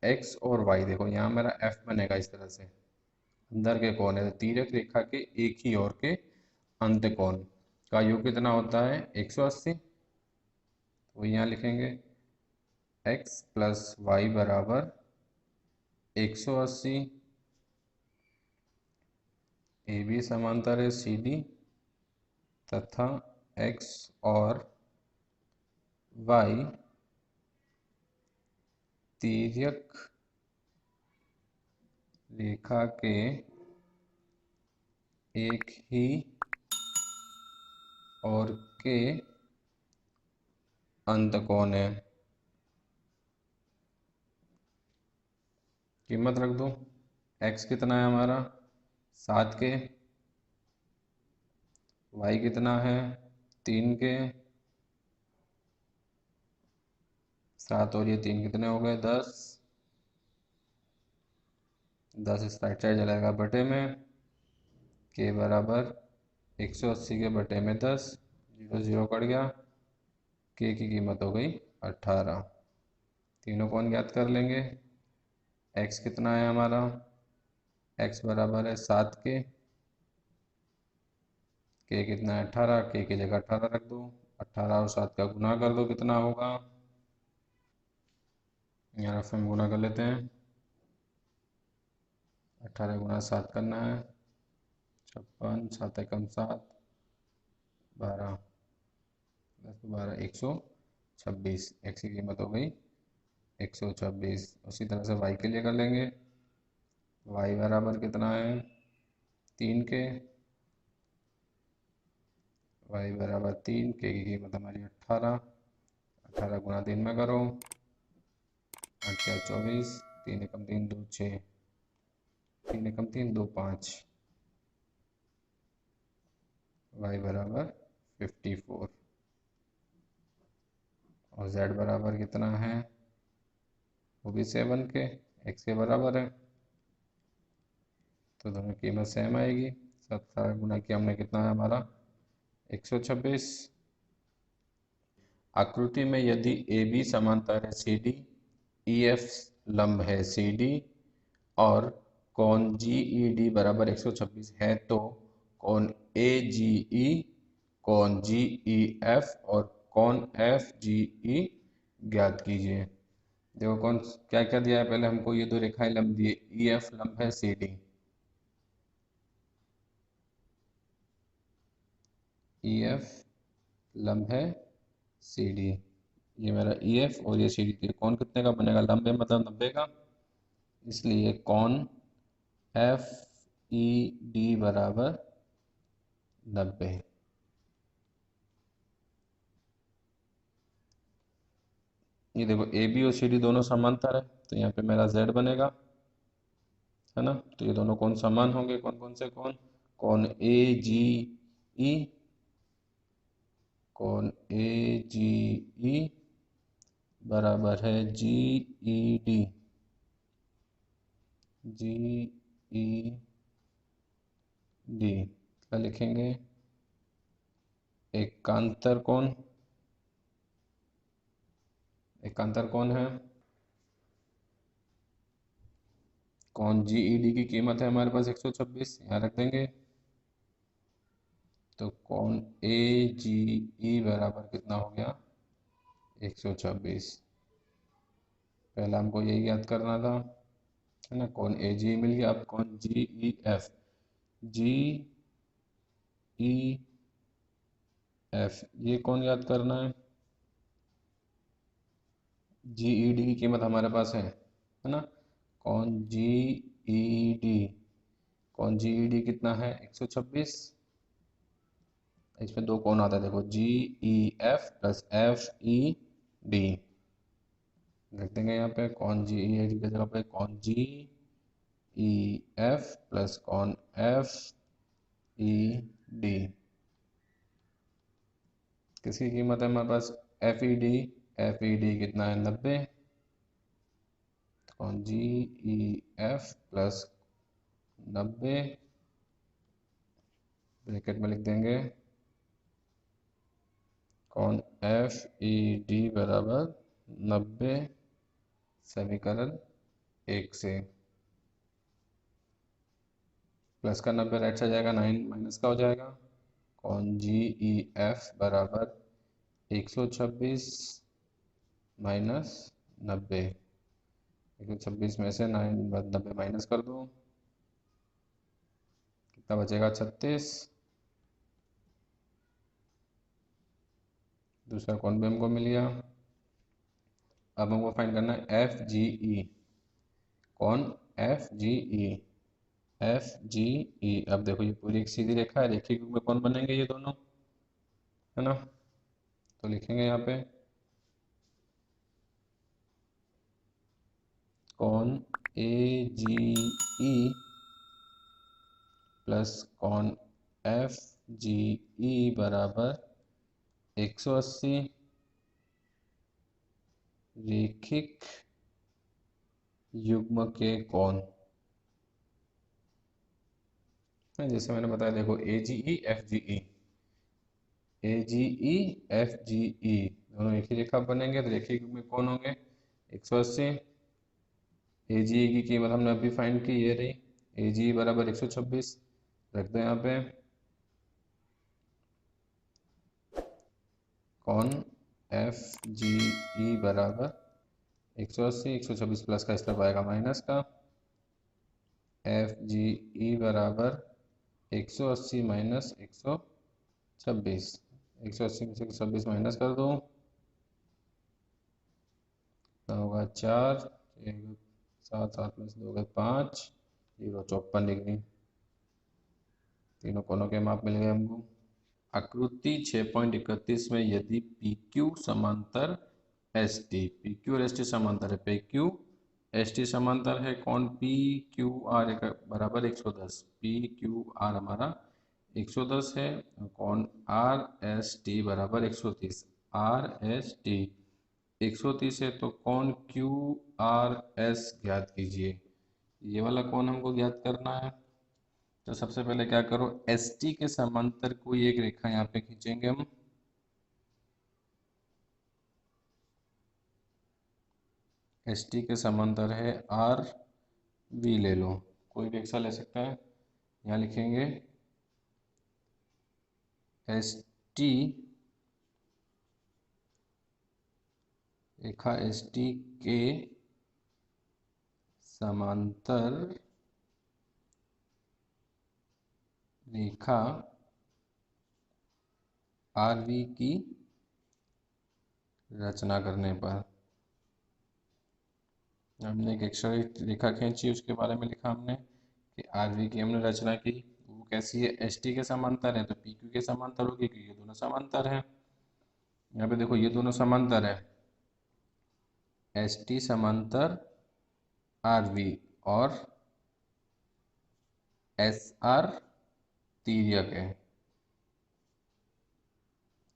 x और y, देखो यहाँ मेरा f बनेगा इस तरह से, अंदर के कोण है, तिर्यक रेखा के एक ही ओर के अंत कोण का योग कितना होता है 180। तो यहाँ लिखेंगे x प्लस वाई बराबर 180। ए बी समांतर है सी डी तथा x और y तिर्यक रेखा के एक ही और के अंत कोण है। कीमत रख दो, x कितना है हमारा 7k, y कितना है 3k 7 और ये 3 कितने हो गए? 10। 10 इस राइट साइड चलेगा बटे में, के बराबर 180 के बटे में 10, 0 0 कट गया, के की कीमत हो गई 18। तीनों कौन ज्ञात कर लेंगे? x कितना है हमारा? x बराबर है 7 के कितना है? 18, के की जगह 18 रख दो, 18 और 7 का गुना कर दो, कितना होगा? यहाँ से हम गुना कर लेते हैं, 18 गुना 7 करना है, 56, 7 एकम 7, 12, 10 12, 126। x की कीमत हो गई 126। उसी तरह से y के लिए कर लेंगे, y बराबर कितना है? 3 के, y बराबर 3, के की कीमत हमारी 18, 18 गुना 3 में करो, 8 क्या 24, 3 एकम 3 2 6, 3 एकम 3 2 5, y बराबर 54 और z बराबर कितना है? वो भी 7 के, x के बराबर है, तो दोनों कीमत सेम आएगी। 17 गुना किया हमने, कितना है हमारा? 126। आकृति में यदि ए बी समांतर है सी डी, ई एफ लंब है सी डी और कोण जी ई डी बराबर 126 है, तो कोण ए जी ई, कोण जी ई एफ और कोण एफ जी ई ज्ञात कीजिए। देखो कौन क्या क्या दिया है, पहले हमको ये दो रेखाएं लंब दिए, ई एफ लंब है सी डी, ई एफ लंब है सी डी, ये मेरा ई एफ और ये सी डी। कौन कितने का बनेगा? लंब है मतलब 90 का, इसलिए कौन एफ ई डी बराबर 90। ये देखो ए बी और सी डी दोनों समांतर है, तो यहाँ पे मेरा जेड बनेगा, है ना? तो ये दोनों कौन समान होंगे? कौन कौन से कौन? कौन ए जी ई, कौन ए जी ई बराबर है जी ई डी, जी ई डी क्या लिखेंगे? एकांतर कोण, एकांतर कौन है? कौन जी ई डी की कीमत है हमारे पास 126, यहाँ रख देंगे। तो कौन ए जी ई बराबर कितना हो गया? 126। पहला हमको यही याद करना था, है ना? कौन ए जी मिल गया, अब कौन जी ई एफ, जी ई एफ ये कौन याद करना है? जी ई डी की कीमत हमारे पास है ना? कौन जी ई डी, कौन जी ई डी कितना है? 126। इसमें दो कौन आता है, देखो G E F plus F E D रख देंगे यहाँ पे। कौन जी ई डी की जगह पे कौन जी ई एफ प्लस कौन एफ ई डी, किसकी कीमत है हमारे पास? F E D, F E D कितना है? 90। कौन G E F plus 90 bracket में लिख देंगे, कौन एफ ई डी बराबर 90 समीकरण 1 से। प्लस का 90 राइट से जाएगा, 9 माइनस का हो जाएगा। कौन जी ई एफ बराबर 126 माइनस 90, 126 में से 90 माइनस कर दो, कितना बचेगा? 36। दूसरा कौन भी हमको मिल गया। अब हमको फाइंड करना है एफ जी ई, कौन F G E, F G ई। अब देखो ये पूरी एक सीधी रेखा है, रेखी में कौन बनेंगे? ये दोनों, है ना? तो लिखेंगे यहाँ पे कौन ए जी ई प्लस कौन एफ जी ई बराबर 180 रेखिक युग्म के कोण, जैसे मैंने बताया, देखो ए जी ई एफ जी ई, ए जी ई एफ जी ई दोनों एक ही रेखा बनेंगे तो रेखिक युग्म में कौन होंगे 180। ए जी ई की कीमत हमने अभी फाइंड की, ये रही, ए जी ई बराबर 126 रख दो यहाँ पे। कौन एफ जी ई बराबर 180, 126 प्लस का इस तरफ आएगा माइनस का, एफ जी ई बराबर 180 माइनस 126, 180 में से 126 माइनस कर दो, होगा 4, 7, 7 में से 2 गए 5, 0, 54 डिग्री। तीनों कोनों के माप मिल गए हमको। आकृति 6.31 में यदि पी क्यू समांतर एस टी, पी क्यू और एस टी समांतर है, पी क्यू एस टी समांतर है, कौन पी क्यू आर बराबर 110, पी क्यू आर हमारा 110 है, कौन आर एस टी बराबर 130, आर एस टी 130 है, तो कौन क्यू आर एस ज्ञात कीजिए। ये वाला कौन हमको ज्ञात करना है। तो सबसे पहले क्या करो, एस टी के समांतर कोई एक रेखा यहाँ पे खींचेंगे हम, एस टी के समांतर है आर वी, ले लो कोई भी रेखा ले सकता है, यहाँ लिखेंगे एस टी, रेखा एस टी के समांतर रेखा आर वी की रचना करने पर, हमने एक एक्स्ट्रा रेखा खींची, उसके बारे में लिखा हमने कि आर वी की हमने रचना की, वो कैसी है, एस टी के समांतर है तो पी क्यू के समांतर होगी, क्योंकि ये दोनों समांतर है। यहाँ पे देखो ये दोनों समांतर है, एस टी समांतर आर वी और एस आर तिर्यक है,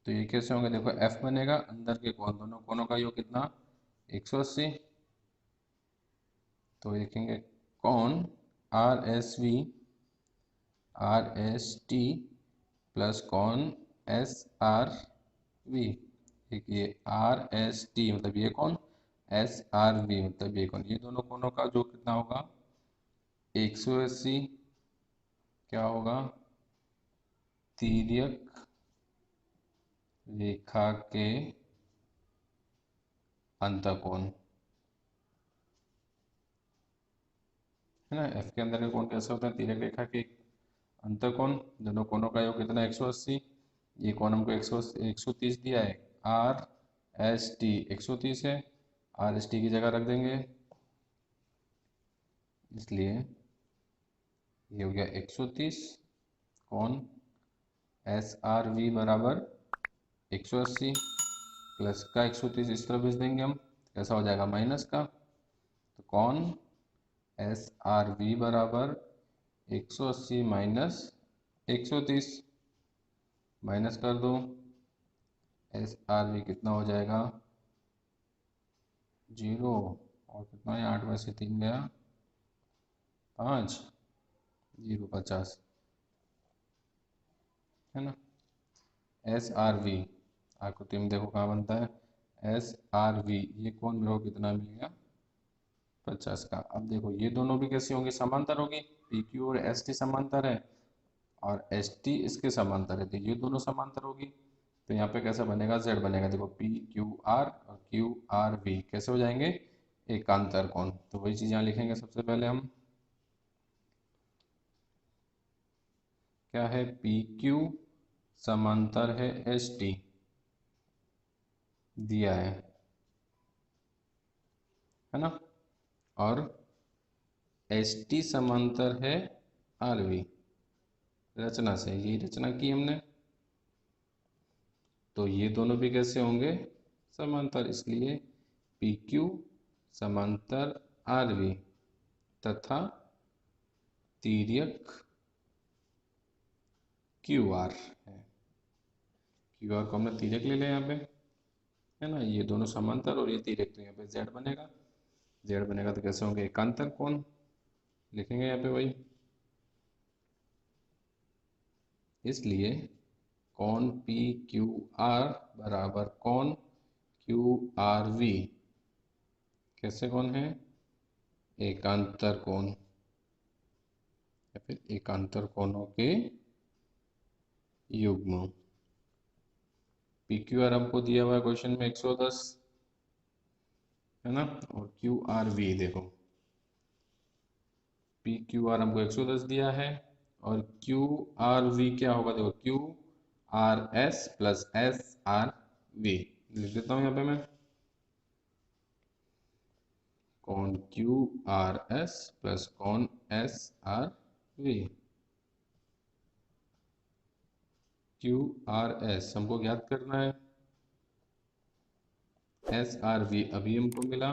तो ये कैसे होंगे, देखो एफ बनेगा, अंदर के कोण, दोनों कोणों का योग कितना 180, तो लिखेंगे कौन R S V R S T plus कौन एस आर वी, ये आर एस टी मतलब ये कौन एस आर वी मतलब ये कौन, ये दोनों कोणों का जो कितना होगा 180, क्या होगा तिर्यक रेखा के अंतःकोण, है ना। एफ के अंदर के कोण कैसे होते हैं, तिर्यक रेखा के अंतःकोण, दोनों कोणों का योग कितना 180, ये कोण हमको 130 दिया है, आर एस टी 130 है, आर एस टी की जगह रख देंगे, इसलिए ये हो गया 130, कौन एस आर वी बराबर 180 प्लस का 130 इस तरफ भेज देंगे हम, कैसा हो जाएगा माइनस का, तो कौन एस आर वी बराबर 180 माइनस 130, माइनस कर दो, एस आर वी कितना हो जाएगा 0, और कितना है 8 में से 3 गया 5, 0, 50, है ना। एस आर वी आकृति में देखो कहाँ बनता है, एस आर वी, ये कौन मेरे को कितना मिल गया 50 का। अब देखो ये दोनों भी कैसी होंगी, समांतर होगी, पी क्यू और एस टी समांतर है और एस टी इसके समांतर है, तो ये दोनों समांतर होगी, तो यहाँ पे कैसा बनेगा जेड बनेगा, देखो पी क्यू आर और क्यू आर वी कैसे हो जाएंगे एकांतर कोण, तो वही चीज़ यहाँ लिखेंगे सबसे पहले हम, क्या है पी क्यू समांतर है एस टी दिया है ना, और एस टी समांतर है आर वी, रचना से यही रचना की हमने, तो ये दोनों भी कैसे होंगे समांतर, इसलिए पी क्यू समांतर आर वी तथा तिर्यक क्यू आर है, क्यू आर को हमने तिर्यक ले लिया यहाँ पे, है ना, ये दोनों समांतर और ये तिर्यक, तो यहाँ पे जेड बनेगा। जेड बनेगा तो कैसे होंगे, एकांतर कोण लिखेंगे यहाँ पे वही। इसलिए कोण पी क्यू आर बराबर कोण क्यू आर वी कैसे कोण है, एकांतर कोण या फिर एकांतर कोणों के युग्म। पी क्यू आर हमको दिया हुआ है क्वेश्चन में 110, है ना, और क्यू आर वी देखो, पी क्यू आर हमको 110 दिया है और क्यू आर वी क्या होगा, देखो Q R S plus S R V लिख देता हूँ यहाँ पे मैं, कोण क्यू आर एस प्लस कोण S R V. Q R S हमको ज्ञात करना है, एस आर वी अभी हमको मिला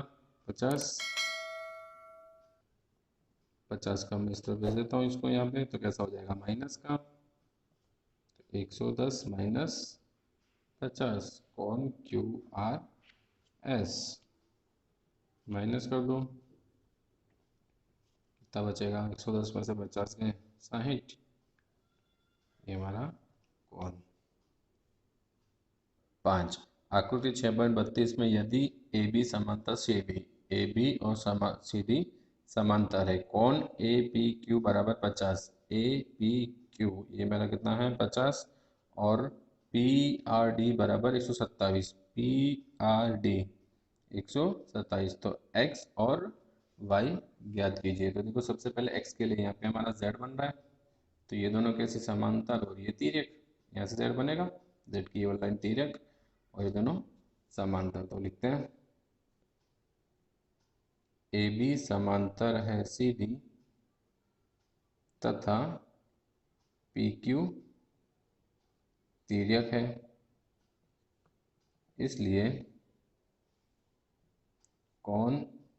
50, 50 का मैं इस तरफ भेज देता हूँ इसको यहाँ पे, तो कैसा हो जाएगा माइनस का, तो 110 माइनस 50 कोण क्यू आर एस माइनस कर दो, कितना बचेगा, 110 में से 50 गए 60, ये हमारा कोण। 5 आकृति 6.32 में यदि ए बी समांतर सी डी, ए बी और सी डी समांतर है, कोण ए पी क्यू बराबर 50, ए पी क्यू ये मेरा कितना है 50 और पी आर डी बराबर 127, पी आर डी 127, तो x और y ज्ञात कीजिए। तो देखो सबसे पहले x के लिए यहाँ पे हमारा z बन रहा है, तो ये दोनों कैसे समांतर और ये तिर्यक, यहाँ से z बनेगा, z की ये वाला लाइन तिर्यक और ये दोनों समांतर, तो लिखते हैं ए बी समांतर है सी डी तथा पी क्यू तिर्यक है, इसलिए कोण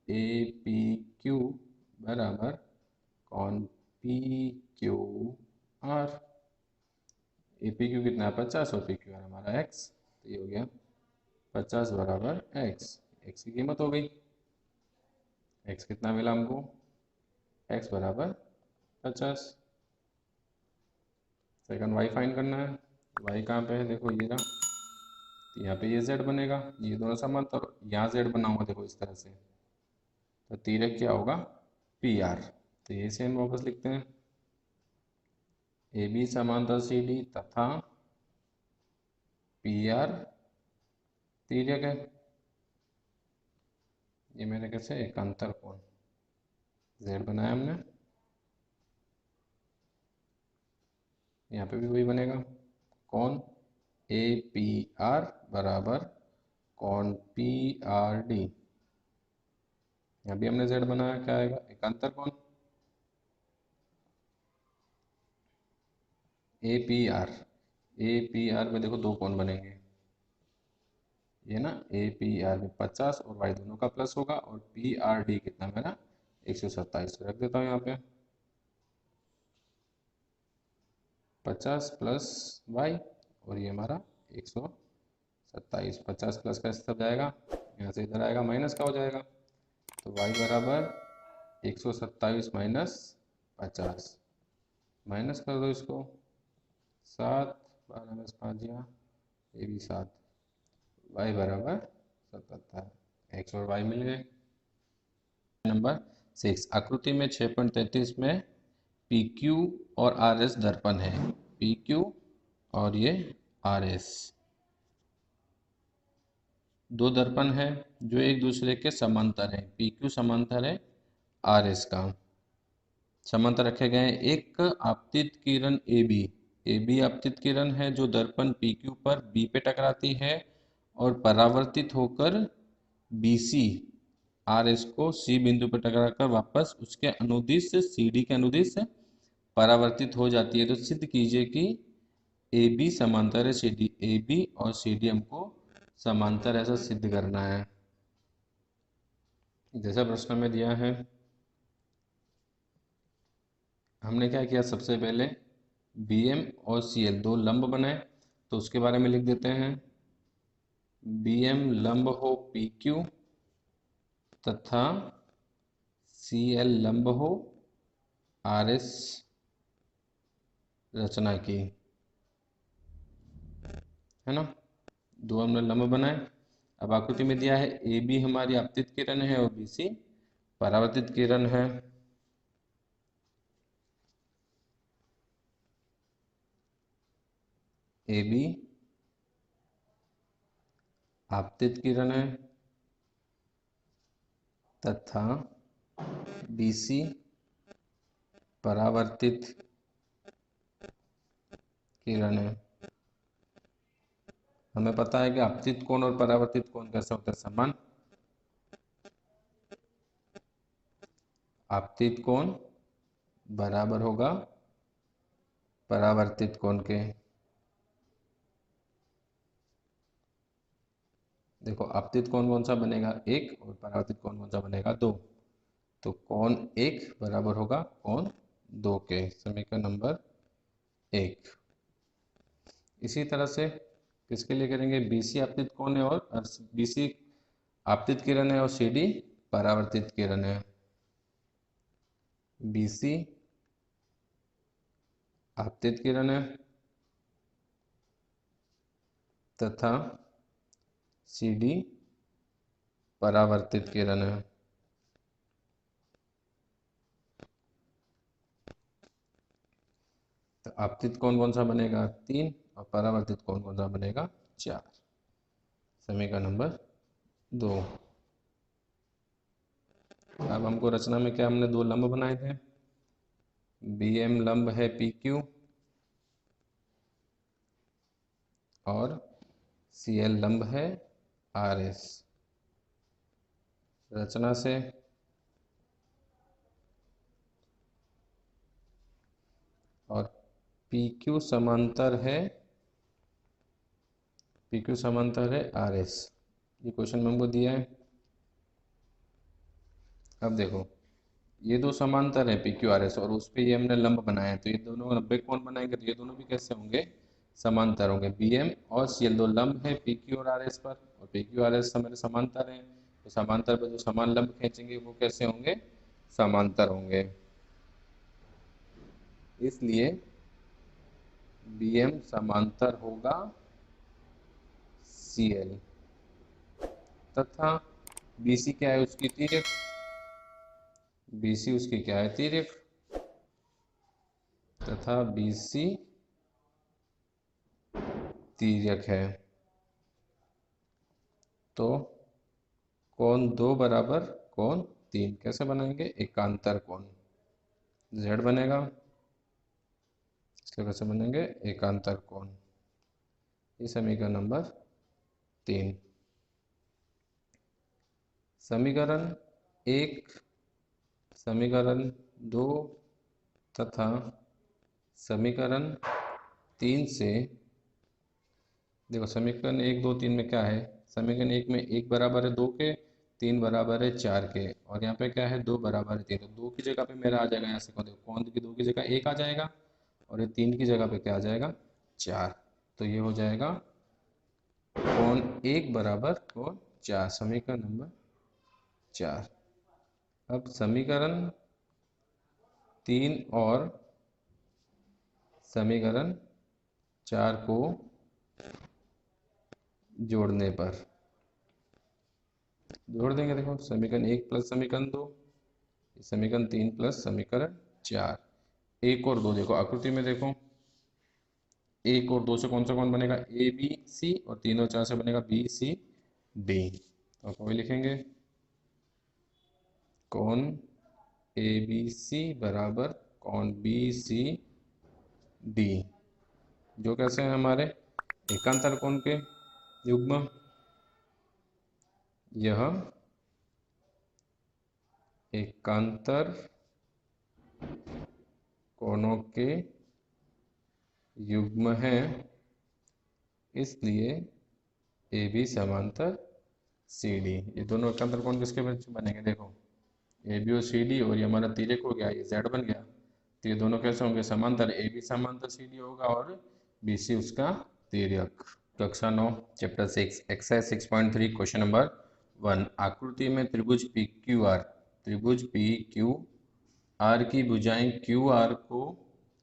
ए पी क्यू बराबर कोण P Q R. A P Q कितना है 50 और पी क्यू आर हमारा x, तो ये हो गया 50 बराबर x, x की कीमत हो गई, x कितना मिला हमको, x बराबर 50। सेकंड y फाइंड करना है, y कहाँ पे है, देखो ये रहा, तो यहाँ पे ये z बनेगा, ये दोनों समांतर, यहाँ z बनाऊंगा देखो इस तरह से, तो तिर्यक क्या होगा पी आर, तो ये सेम वापस लिखते हैं, ए बी समांतर सी डी तथा पी आर तिर्यक है, ये मैंने कैसे एकांतर कोण z बनाया हमने, यहाँ पे भी वही बनेगा, कोण ए पी आर बराबर कोण पी आर डी, यहाँ भी हमने z बनाया, क्या आएगा एकांतर कोण A P R, A P R में देखो दो कोण बनेंगे, ये ना ए पी आर में 50 और y दोनों का प्लस होगा, और पी आर डी कितना मेरा 127, रख देता हूँ यहाँ पे 50 प्लस y और ये हमारा 127, 50 प्लस का सब जाएगा, यहाँ से इधर आएगा माइनस का हो जाएगा, तो y बराबर 127 माइनस 50, माइनस कर दो इसको, 7 12 में 5 या ये भी 7, y बराबर 77, x और y मिल गए। नंबर 6 आकृति में 6.33 में PQ और RS दर्पण है, PQ और ये RS दो दर्पण है जो एक दूसरे के समांतर है, PQ समांतर है RS का, समांतर रखे गए हैं। एक आपतित किरण AB आपतित किरण है जो दर्पण PQ पर B पे टकराती है और परावर्तित होकर BC RS को C बिंदु पर टकराकर वापस उसके अनुदिश CD के अनुदिश परावर्तित हो जाती है। तो सिद्ध कीजिए कि AB समांतर है CD, AB और CD हमको समांतर ऐसा सिद्ध करना है, जैसा प्रश्न में दिया है। हमने क्या किया, सबसे पहले BM और CL दो लंब बनाए, तो उसके बारे में लिख देते हैं। BM लंब हो PQ तथा CL लंब हो RS रचना की, है ना। दो हमने लंब बनाए। अब आकृति में दिया है AB हमारी आपतित किरण है और BC परावर्तित किरण है। AB आपतित किरण है तथा BC परावर्तित किरण है। हमें पता है कि आपतित कोण और परावर्तित कोण कैसे होते हैं, समान। आपतित कोण बराबर होगा परावर्तित कोण के। देखो आपतित कोण कौन सा बनेगा, 1, और परावर्तित कोण कौन सा बनेगा, 2। तो कोण 1 बराबर होगा कोण 2 के, समीकरण नंबर 1। इसी तरह से किसके लिए करेंगे, BC आपतित कोण है और BC आपतित किरण है और CD परावर्तित किरण है। BC आपतित किरण है तथा CD परावर्तित किरण है। तो आपतित कोण कौन सा बनेगा, 3, और परावर्तित कोण कौन सा बनेगा, 4। समीकरण नंबर 2। अब हमको रचना में क्या, हमने दो लंब बनाए थे। BM लंब है PQ और CL लंब है RS। रचना से और PQ समांतर है RS। ये क्वेश्चन में हमको दिया है। अब देखो ये दो समांतर है PQ RS और उस पे ये हमने लंब बनाया है, तो ये दोनों 90 कोण बनाएंगे तो ये दोनों भी कैसे होंगे, समांतर होंगे। BM और CL दो लंब है PQ और RS पर, और PQ RS हमारे समांतर हैं, तो समांतर पर जो समान लंब खींचेंगे वो कैसे होंगे, समांतर होंगे। इसलिए BM समांतर होगा CL तथा BC क्या है, उसकी तिर्यक। BC उसकी क्या है, तिर्यक, तथा BC तिर्यक है। तो कोण 2 बराबर कोण 3 कैसे बनाएंगे, एकांतर कोण Z बनेगा, इसके कैसे बनेंगे, एकांतर कोण। ये समीकरण नंबर 3। समीकरण 1, समीकरण 2 तथा समीकरण 3 से देखो, समीकरण 1, 2, 3 में क्या है, समीकरण 1 में 1 बराबर है 2 के, 3 बराबर है 4 के, और यहाँ पे क्या है, 2 बराबर है 3। तो 2 की जगह पे मेरा आ जाएगा, यहाँ से देखो कोण की 2 की जगह 1 आ जाएगा, और ये 3 की जगह पे क्या आ जाएगा, 4। तो ये हो जाएगा कोण 1 बराबर कोण 4, समीकरण नंबर 4। अब समीकरण 3 और समीकरण 4 को जोड़ने पर जोड़ देंगे। देखो समीकरण 1 प्लस समीकरण 2, समीकरण 3 प्लस समीकरण 4, 1 और 2। देखो आकृति में देखो, 1 और 2 से कौन सा कौन बनेगा, ABC, और 3 और 4 से बनेगा BCD। तो कोई लिखेंगे कोण ABC बराबर कोण BCD, जो कैसे हैं हमारे एकांतर कोण के युग्म। यह एकांतर कोणों के युग्म है, इसलिए AB समांतर CD। ये दोनों एकांतर कोण किसके बनेंगे, देखो AB और CD, और ये हमारा तिर्यक हो गया, ये Z बन गया। तो ये दोनों कैसे होंगे, समांतर। AB समांतर CD होगा और BC उसका तिर्यक। कक्षा 9 चैप्टर 6 एक्सरसाइज 6.3 क्वेश्चन नंबर 1। आकृति में त्रिभुज पी क्यू आर की भुजाएं क्यू आर को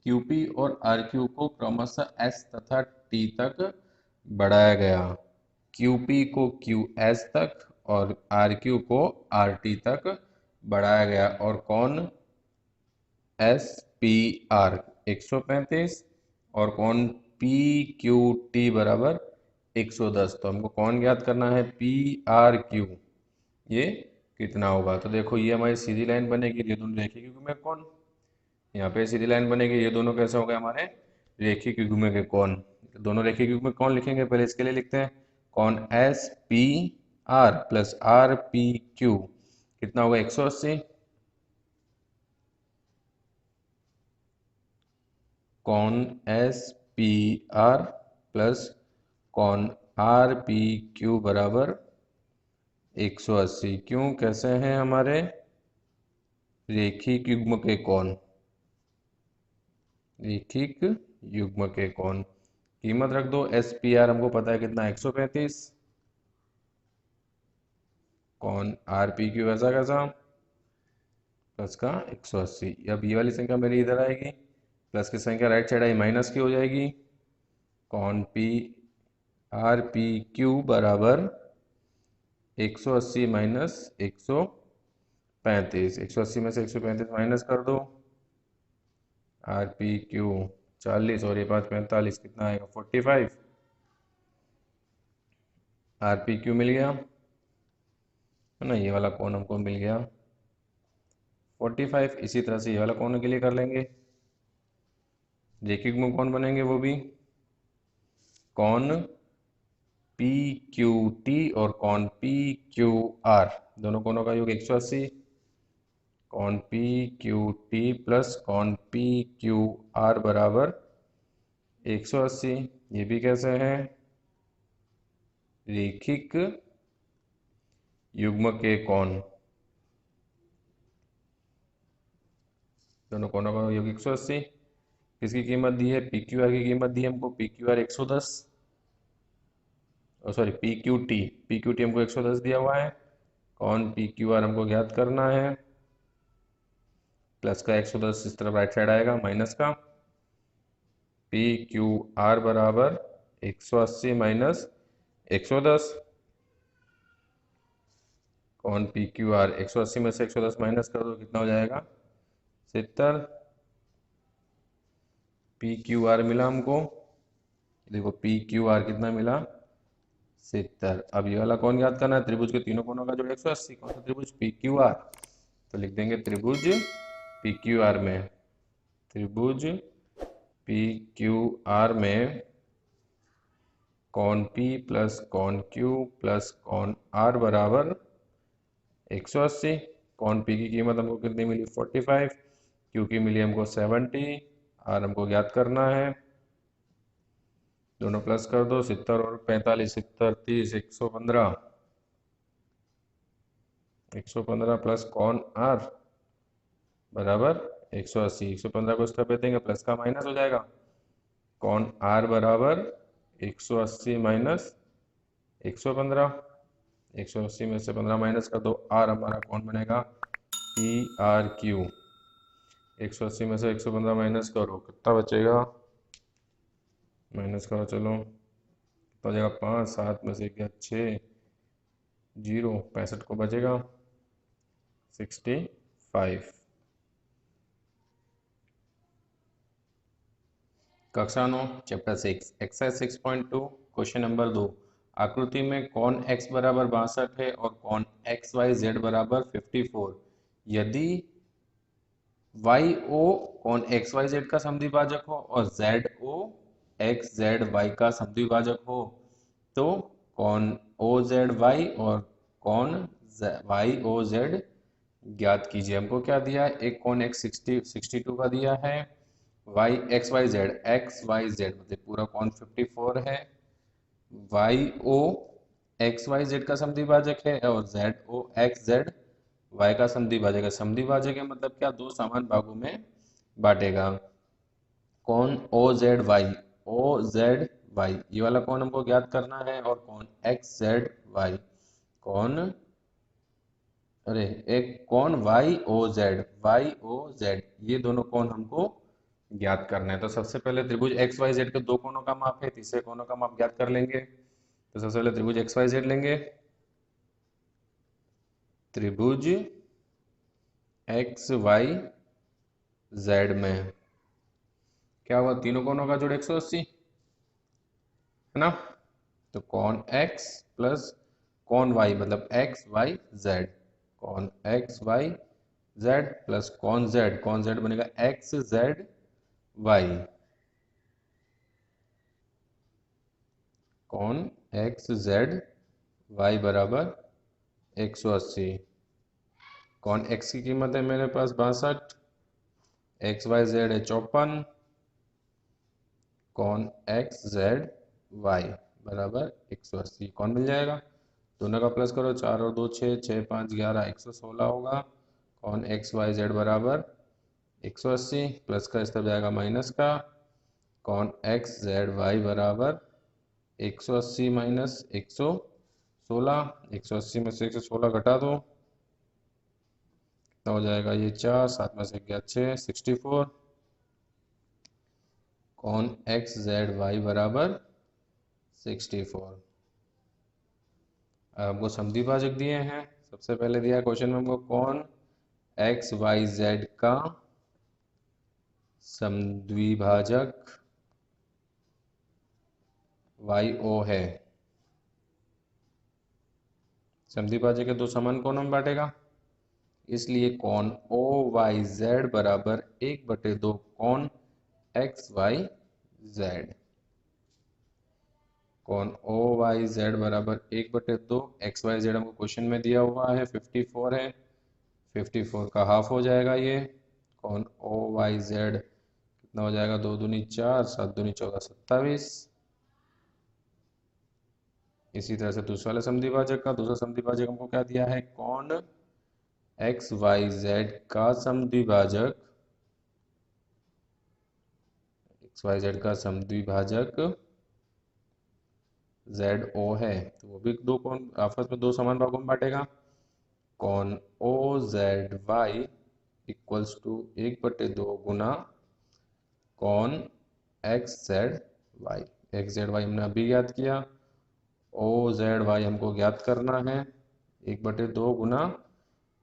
क्यू पी और आर क्यू को क्रमशः एस तथा टी तक बढ़ाया गया। क्यू पी को क्यू एस तक और आर क्यू को आर टी तक बढ़ाया गया और कौन एस पी आर 135 और कौन पी क्यू टी बराबर 110। तो हमको कौन ज्ञात करना है, पी आर क्यू, ये कितना होगा। तो देखो ये हमारी सीधी लाइन बनेगी, ये दोनों रेखीय युग्म में कौन, यहाँ पे सीधी लाइन बनेगी, ये दोनों कैसे हो गए हमारे रेखीय युग्म के कौन। दोनों रेखीय युग्म में कौन लिखेंगे, पहले इसके लिए लिखते हैं कौन S P R plus R P Q कितना होगा 180। कौन एस पी आर प्लस कौन आर पी क्यू बराबर 180। क्यों, कैसे हैं हमारे रेखिक युग्म के कौन, रेखिक युग्म के कौन। कीमत रख दो, एस पी आर हमको पता है कितना 135, कौन आर पी क्यू ऐसा कैसा प्लस का 180। अब ये वाली संख्या मेरी इधर आएगी, प्लस की संख्या राइट साइड आई माइनस की हो जाएगी। कौन पी आर पी क्यू बराबर 180 माइनस 135। 180 में से 135 माइनस कर दो, आर पी क्यू 40 और ये 5 45 कितना आएगा 45। आर पी क्यू मिल गया है ना, ये वाला कौन हमको मिल गया 45। इसी तरह से ये वाला कौन के लिए कर लेंगे, रेखिक युग्म कौन बनेंगे वो भी कौन पी क्यू टी और कौन पी क्यू आर, दोनों कोनों का योग 180। कौन पी क्यू टी प्लस कौन पी क्यू आर बराबर 180। ये भी कैसे है, रेखिक युग्म के कौन, दोनों कोनों का योग 180। किसकी कीमत दी है, पी क्यू आर की कीमत दी है हमको, P Q R 110, sorry P Q T हमको 110 दिया हुआ है। कौन पी क्यू आर हमको ज्ञात करना है, प्लस का 110 इस तरफ राइट साइड आएगा माइनस का, पी क्यू आर बराबर 180 माइनस 110। कौन पी क्यू आर 180 में से 110 माइनस कर दो कितना हो जाएगा 70। पी क्यू आर मिला हमको, देखो पी क्यू आर कितना मिला 70। अब ये वाला कौन याद करना है, त्रिभुज के तीनों कोनों का जो 180, कौन सा त्रिभुज, पी क्यू आर। तो लिख देंगे त्रिभुज पी क्यू आर में, त्रिभुज पी क्यू आर में कौन पी प्लस कौन क्यू प्लस कौन आर बराबर 180। कौन पी की कीमत हमको कितनी मिली 45, क्यू की मिली हमको 70, आर हमको ज्ञात करना है, दोनों प्लस कर दो 70 और 45, 70 30 115, 115 प्लस कौन आर बराबर 180। 115 को इस तरफ देंगे प्लस का माइनस हो जाएगा, कौन आर बराबर 180 माइनस 115। 180 में से 15 माइनस कर दो, आर हमारा कौन बनेगा पी आर क्यू। 180 में से 115 माइनस करो कितना बचेगा, माइनस करो चलो कितना बचेगा 5, 7 में से गया 6, 0 65 को बचेगा 65। कक्षा 9 चैप्टर 6 एक्सरसाइज 6.2 क्वेश्चन नंबर 2। आकृति में कौन x बराबर 62 है और कौन एक्स वाई जेड बराबर 54। यदि वाई ओ कौन एक्स वाई जेड का समद्विभाजक हो और Z O X Z Y का समद्विभाजक हो तो कौन ओ जेड वाई और कौन वाई ओ जेड ज्ञात कीजिए। हमको क्या दिया है, एक कौन एक्स 62 का दिया है, वाई एक्स वाई जेड मतलब पूरा कौन 54 है, Y O X Y Z का समद्विभाजक है और Z O X Z Y का समद्विभाजक है। समद्विभाजक है मतलब क्या, दो समान भागों में बांटेगा। कौन ओ जेड वाई, ये वाला कौन हमको ज्ञात करना है, और कौन एक्स जेड वाई, कौन, अरे एक कौन वाई ओ जेड, ये दोनों कौन हमको ज्ञात करना है। तो सबसे पहले त्रिभुज एक्स वाई जेड के दो कोणों का माप है, तीसरे कोणों का माप ज्ञात कर लेंगे। तो सबसे पहले त्रिभुज एक्स वाई जेड लेंगे, त्रिभुज एक्स वाई जेड में क्या हुआ, तीनों कोणों का जोड़ 180 है ना। तो कॉन एक्स प्लस कॉन वाई मतलब एक्स वाई जेड, कॉन एक्स वाई जेड प्लस कॉन जेड बनेगा एक्स जेड वाई, कॉन एक्स जेड वाई बराबर 180। कॉन एक्स की कीमत है मेरे पास 62, एक्स वाई जेड है 54, कॉन एक्स जेड वाई बराबर 180, कौन मिल जाएगा, दोनों का प्लस करो, 4 और 2 6, 6 5 11 116 होगा। कॉन एक्स वाई जेड बराबर 180, प्लस का इस तरफ जाएगा माइनस का, कॉन एक्स जेड वाई बराबर 180 माइनस 116, 180 में से 116 घटा दो, कितना हो जाएगा, ये 4, 7 में से गया 6, 64, कॉन एक्स जेड वाई बराबर 64। अब हमको समद्विभाजक दिए हैं, सबसे पहले दिया क्वेश्चन में हमको कौन एक्स वाई जेड का समद्विभाजक वाई ओ है, समद्विभाजक के दो समान कोणों में बांटेगा, इसलिए कौन ओ वाई जेड बराबर 1/2 कौन एक्स वाई जेड, कौन ओ वाई जेड बराबर 1/2, एक्स वाई जेड हमको क्वेश्चन में दिया हुआ है 54 है, 54 का हाफ हो जाएगा ये, कौन ओ वाई जेड कितना हो जाएगा, 2 दूनी 4, 7 दूनी 14, 27। इसी तरह से दूसरा वाले समद्विभाजक का, दूसरा समद्विभाजक हमको क्या दिया है, कौन एक्स वाई जेड का समद्विभाजक, एक्स वाई जेड का समद्विभाजक जेड ओ है, तो वो भी दो कौन आपस में दो समान भागों में बांटेगा, कौन O Z Y equals two 1/2 गुना कौन X Z Y, X Z Y हमने अभी ज्ञात किया, ओ जेड वाई हमको ज्ञात करना है, 1/2 गुना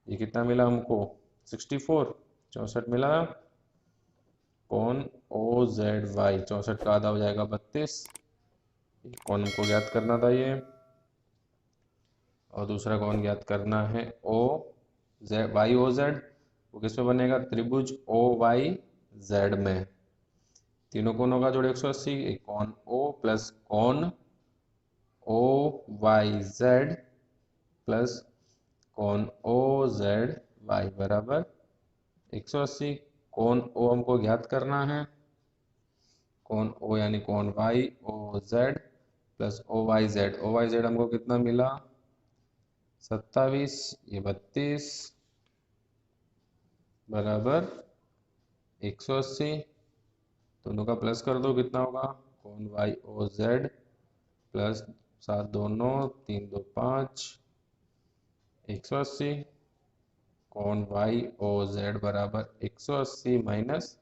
ये कितना मिला हमको 64, 64 मिला, कौन ओ जेड वाई 64 का आधा हो जाएगा 32, कौन हमको ज्ञात करना था ये, और दूसरा कौन ज्ञात करना है O Z Y O Z, वो किस में बनेगा, त्रिभुज ओ वाई जेड में, तीनों कोणों का जोड़ 180, एक कौन ओ प्लस कौन ओ वाई जेड प्लस कौन ओ जेड वाई बराबर 180, कौन ओ हमको ज्ञात करना है, कौन ओ यानी कौन Y O Z plus O Y Z हमको कितना मिला 27, ये 32 बराबर 180, दोनों का प्लस कर दो कितना होगा, कौन वाई ओ जेड प्लस 7 2 9 3 2 5 180, कौन वाई ओ जेड बराबर 180 माइनस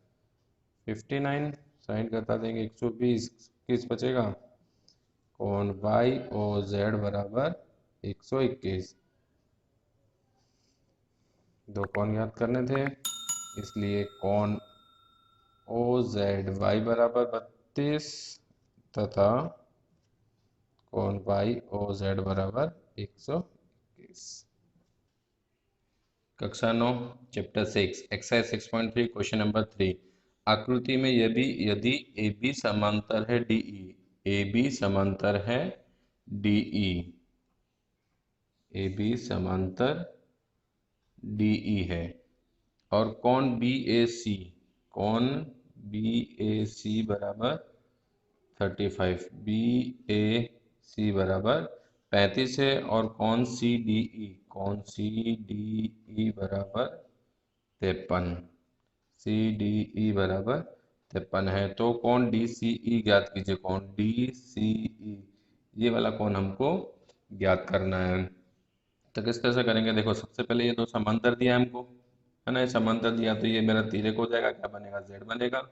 59, साइन करता देंगे 120, किस बचेगा, कौन वाई ओ जेड बराबर 121, दो कौन याद करने थे, इसलिए कौन ओ जेड वाई बराबर 32 तथा कौन वाई ओ जेड बराबर 121। कक्षा 9 चैप्टर 6 एक्सरसाइज 6.3 क्वेश्चन नंबर 3, आकृति में यदि यदि ए बी समांतर है डीई, ए बी समांतर है डीई, ए बी समांतर डीई है, और कौन बी ए सी, कौन बी ए सी बराबर 35, बी ए सी बराबर 35 है, और कौन सी डी ई, कौन सी डी ई बराबर 53, सी डी ई बराबर 53 है। तो कौन डी सी ई ज्ञात कीजिए, कौन डी सी ई, ये वाला कौन हमको ज्ञात करना है। तो किस तरह से करेंगे, देखो सबसे पहले ये दो समांतर दिया है हमको, है ना, ये समांतर दिया तो ये मेरा तिर्यक हो जाएगा, क्या बनेगा, जेड बनेगा।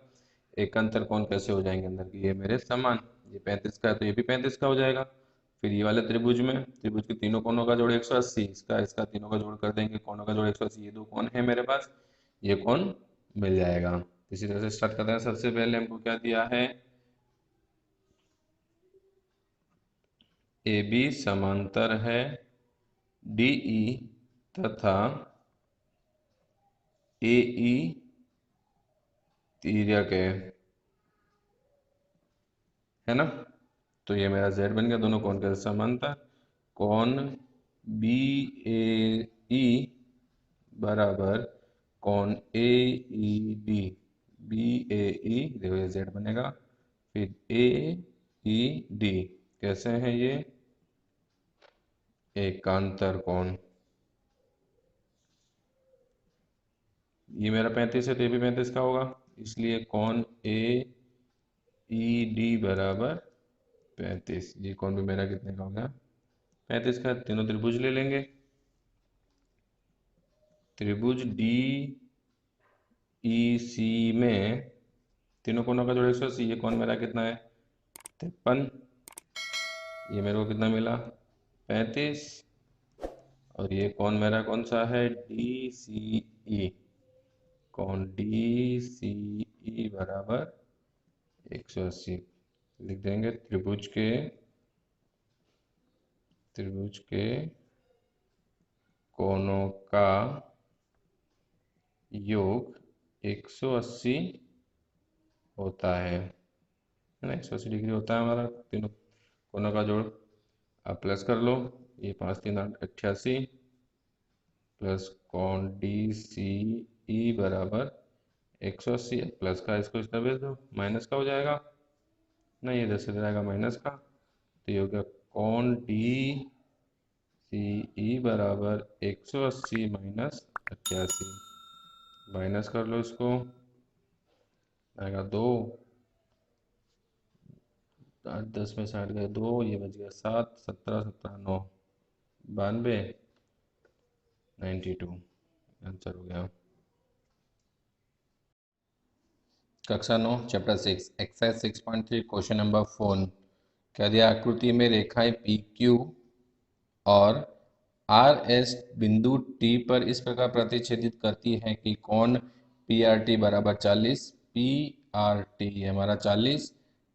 एक अंतर कौन कैसे हो जाएंगे अंदर की, ये मेरे समान, ये 35 का है तो ये भी 35 का हो जाएगा। फिर ये वाले त्रिभुज में, त्रिभुज के तीनों कोनों का जोड़ 180, इसका इसका तीनों का जोड़ कर देंगे, कोनों का जोड़ 180, ये दो कोण है मेरे पास, ये कोण मिल जाएगा। इसी तरह से स्टार्ट करते हैं। सबसे पहले हमको क्या दिया है, ए बी समांतर है डी ई तथा ए ई तिर्यक है ना। तो ये मेरा z बन गया, दोनों कोण के समांतर, कोण बी ए ई बराबर कोण ए ई डी, बी ए ई, देखो ये z बनेगा, फिर ए ई डी, कैसे है ये, एकांतर कोण। ये मेरा 35 है तो ये भी 35 का होगा, इसलिए कोण ए ई डी बराबर 35, ये कोण भी मेरा कितने का हो गया, 35 का। तीनों त्रिभुज ले लेंगे, त्रिभुज डी ई सी में तीनों कोनों का जोड़ 180, ये कोण मेरा कितना है, 53, ये मेरे को कितना मिला, 35, और ये कोण मेरा कौन सा है, डी सी ई, कोण डी सी ई बराबर 180। लिख देंगे त्रिभुज के कोनों का योग 180 होता है ना, 180 डिग्री होता है हमारा तीनों कोनों का जोड़। अब प्लस कर लो, ये 5 3 8 88 प्लस कोण डी सी ई बराबर 180, प्लस का इसको इस तरह भेज दो, माइनस का हो जाएगा ना, ये 10 इधर आएगा माइनस का, तो ये हो गया कोण डी सी ई बराबर 180 माइनस 88, माइनस कर लो इसको, आएगा 2, 8 10 में 60 गए 2, ये बच गया 7, 17 17 9 92, 92 आंसर हो गया। कक्षा 9 चैप्टर 6 एक्सरसाइज 6.3 क्वेश्चन नंबर 4, क्या दिया, आकृति में रेखाएं पी क्यू और आर एस बिंदु टी पर इस प्रकार प्रतिच्छेदित करती है कि कोण पी आर टी बराबर 40, पी आर टी हमारा 40,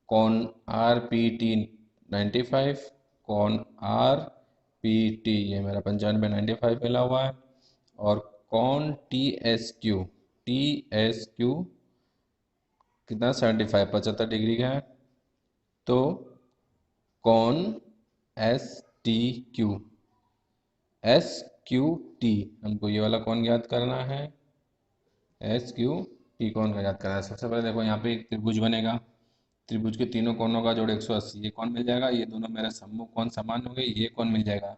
कोण आर पी टी 95, कोण आर पी टी ये मेरा 95 95 मिला हुआ है, और कोण टी एस क्यू कितना 75 75 डिग्री का है। तो कोण S T Q S Q T हमको ये वाला कोण ज्ञात करना है, एस क्यू टी कोण का ज्ञात करना है। सबसे पहले देखो यहाँ पे एक त्रिभुज बनेगा, त्रिभुज के तीनों कोणों का जोड़ 180, ये कोण मिल जाएगा, ये दोनों मेरे सम्मुख कोण समान हो गए, ये कोण मिल जाएगा।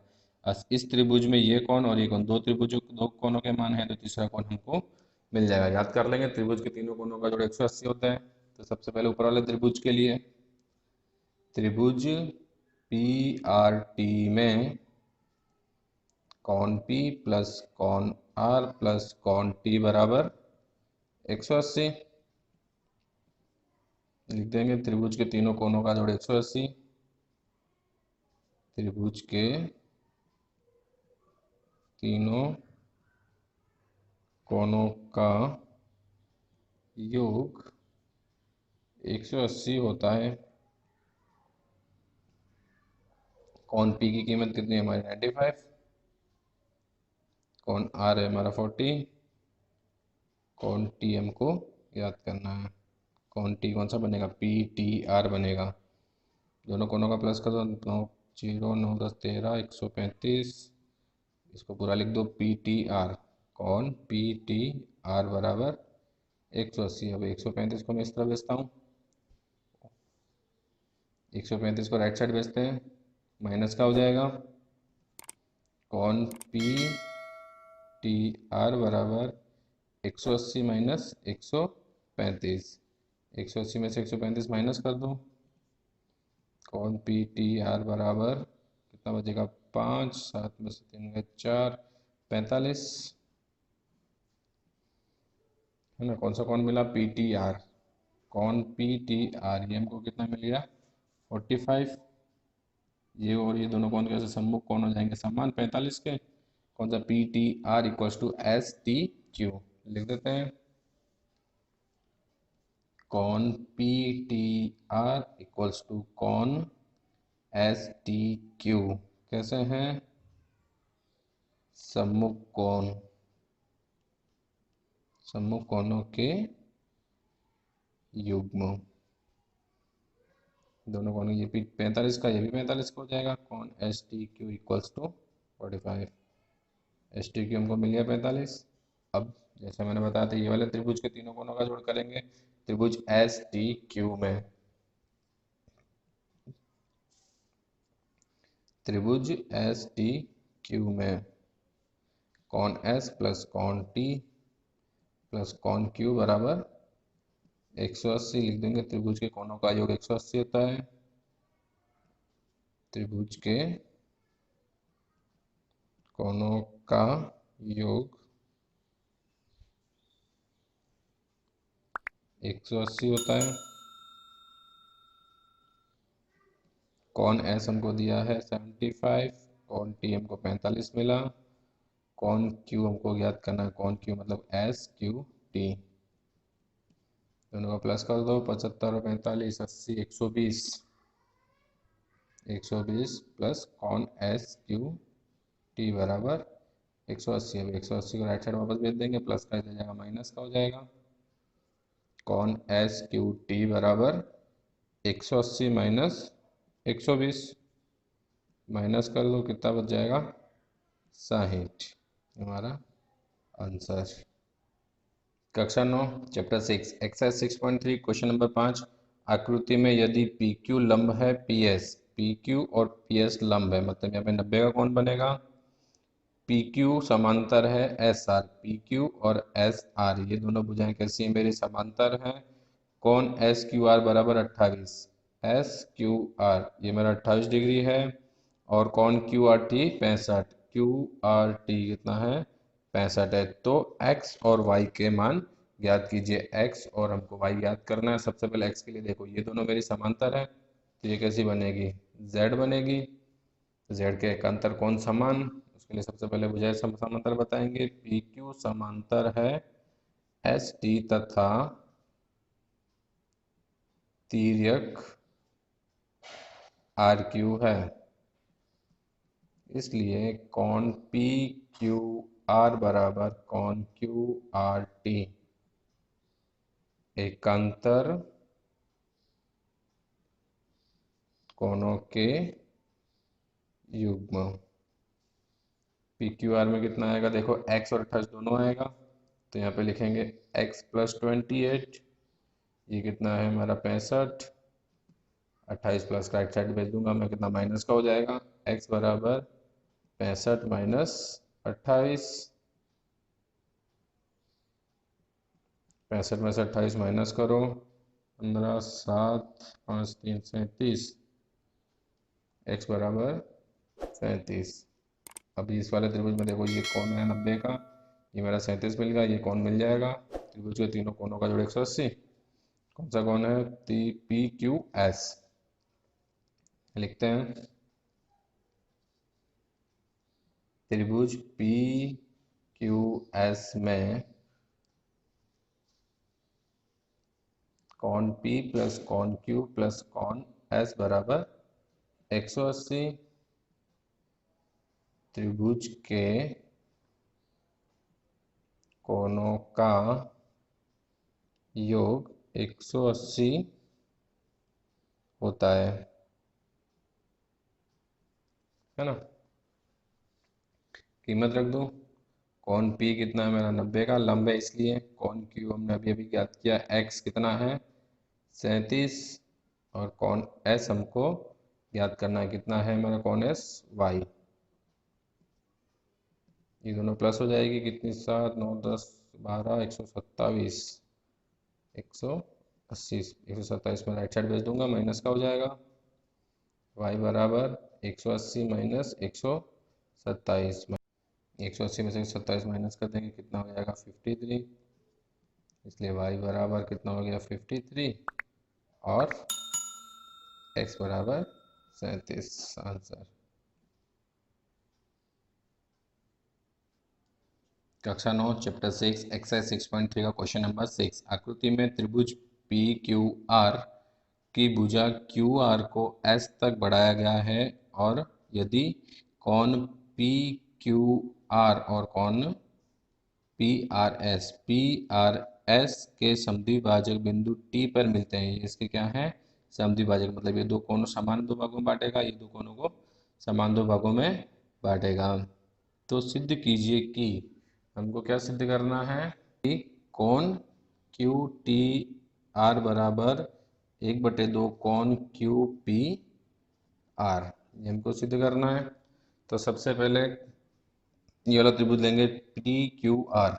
इस त्रिभुज में ये कोण और ये कोण, दो त्रिभुजों दो कोणों के मान है तो तीसरा कोण हमको मिल जाएगा। याद कर लेंगे, त्रिभुज के तीनों कोणों का जोड़ 180 होता है। तो सबसे पहले ऊपर वाले त्रिभुज के लिए, त्रिभुज पी आर टी में कोण P प्लस कोण R प्लस कोण T बराबर 180 लिख देंगे। त्रिभुज के तीनों कोणों का जोड़ 180, त्रिभुज के तीनों कोणों का योग 180 होता है। कोण P की कीमत कितनी है हमारी 95, कोण R है हमारा 40, कोण T हमको याद करना है। कोण T कौन सा बनेगा, पी टी आर बनेगा। दोनों कोणों का प्लस कर दो, 9 0 9 10 13 135, इसको पूरा लिख दो पी टी आर, कोण पी टी आर बराबर 180। अब 135 को मैं इस तरह भेजता हूँ, 135 को राइट साइड भेजते हैं, माइनस का हो जाएगा, कोण पी टी आर बराबर 180 माइनस 135, 180 में से 135 माइनस कर दो, कॉन पी टी आर बराबर कितना बचेगा 5, 7 में से 3 गए 4, 45 है ना। कौन सा कौन मिला, पी टी आर, कॉन पी टी आर, ये हमको कितना मिल गया 45। ये और ये दोनों कौन कैसे सम्मुख कौन हो जाएंगे, समान 45 के। कौन सा, P T R equals two S T Q, लिख देते हैं कॉन P T R equals two कॉन एस टी क्यू, कैसे हैं, सम्मुख कोण, सम्मुख कोणों के युग्म। दोनों कोणों, ये भी 45 का, ये भी 45 का हो जाएगा। कॉन S T Q equals two 45, S T Q हमको मिल गया 45। अब जैसे मैंने बताया था, ये वाले त्रिभुज के तीनों कोणों का जोड़ करेंगे त्रिभुज एस टी क्यू में। त्रिभुज एस टी क्यू में कॉन एस प्लस कॉन टी प्लस कॉन क्यू बराबर 180 लिख देंगे। त्रिभुज के कोणों का योग 180 होता है। त्रिभुज के कोणों का योग 180 होता है। कॉन एस हमको दिया है 75, कॉन टी हमको 45 मिला, कॉन क्यू हमको ज्ञात करना है, कॉन क्यू मतलब एस क्यू टी, दोनों का प्लस कर दो, 75 और 45 80, 120, 120 प्लस कॉन एस क्यू टी बराबर 180। अब 180 को राइट साइड वापस भेज देंगे, प्लस का इधर जाएगा माइनस का हो जाएगा। कॉन एस क्यू टी बराबर 180 माइनस 120, माइनस कर दो, कितना बच जाएगा 60, हमारा आंसर। कक्षा 9 चैप्टर 6 एक्सरसाइज 6.3 क्वेश्चन नंबर 5, आकृति में यदि पी क्यू लंब है पी एस, पी क्यू और पी एस लंब है, मतलब यहाँ पे 90 का कौन बनेगा, पी क्यू समांतर है एस आर, पी क्यू और एस आर ये दोनों भुजाएं कैसी हैं मेरी, समांतर हैं। कौन एस क्यू आर बराबर 28, एस क्यू आर ये मेरा 28 डिग्री है, और कौन Q R T 65, Q R T कितना है 65 है। तो x और y के मान ज्ञात कीजिए, x और हमको y ज्ञात करना है। सबसे पहले x के लिए देखो, ये दोनों मेरी समांतर है, तो ये कैसी बनेगी, z बनेगी। z के एक अंतर कौन समान, उसके लिए सबसे पहले भुजाएं समांतर बताएंगे। पी क्यू समांतर है एस टी तथा तिर्यक आर क्यू है, इसलिए कॉन पी क्यू आर बराबर कॉन क्यू आर टी एकांतर कोणों के युग्म। पी क्यू आर में कितना आएगा, देखो x और 28 दोनों आएगा, तो यहाँ पे लिखेंगे x प्लस 28, ये कितना है हमारा 65, 28 प्लस राइट साइड भेज दूंगा मैं, कितना माइनस का हो जाएगा, x बराबर 65 माइनस 28, 65 में से 28 माइनस करो, 15, 7, 5, 3, 37, x बराबर 37। अभी इस वाले त्रिभुज में देखो, ये कौन है 90 का, ये मेरा 37 मिल गया, ये कौन मिल जाएगा, त्रिभुज के तीनों कोणों का जोड़ 180, कौन सा कौन है, पी क्यू एस, लिखते हैं त्रिभुज पी क्यू एस में कॉन पी प्लस कॉन क्यू प्लस कॉन एस बराबर 180। त्रिभुज के कोणों का योग 180 होता है ना। कीमत रख दो, कॉन पी कितना है मेरा 90 का, लंब है इसलिए, कॉन क्यू हमने अभी अभी ज्ञात किया, एक्स कितना है 37, और कॉन एस हमको ज्ञात करना है, कितना है हमारा कॉन एस वाई, ये दोनों प्लस हो जाएगी, कितनी 7, 9, 10, 12, 127, 127 80 127 में राइट साइड भेज दूंगा, माइनस का हो जाएगा y बराबर 180 माइनस 127। 180 में से 127 माइनस कर देंगे, कितना हो जाएगा 53। इसलिए y बराबर कितना हो गया 53 और x बराबर 37 आंसर। कक्षा 9 चैप्टर 6 एक्सरसाइज 6.3 का क्वेश्चन नंबर 6। आकृति में त्रिभुज पी क्यू आर की भुजा क्यू आर को एस तक बढ़ाया गया है और यदि कोण पी क्यू आर और कोण पी आर एस के समद्विभाजक बिंदु टी पर मिलते हैं। इसके क्या है समद्विभाजक, मतलब ये दो कोणों समान दो भागों में बांटेगा, ये दो कोणों को समान दो भागों में बांटेगा। तो सिद्ध कीजिए कि, हमको क्या सिद्ध करना है कि कोण क्यू टी आर बराबर 1/2 कोण क्यू पी आर, ये हमको सिद्ध करना है। तो सबसे पहले ये वाला त्रिभुज लेंगे टी क्यू आर।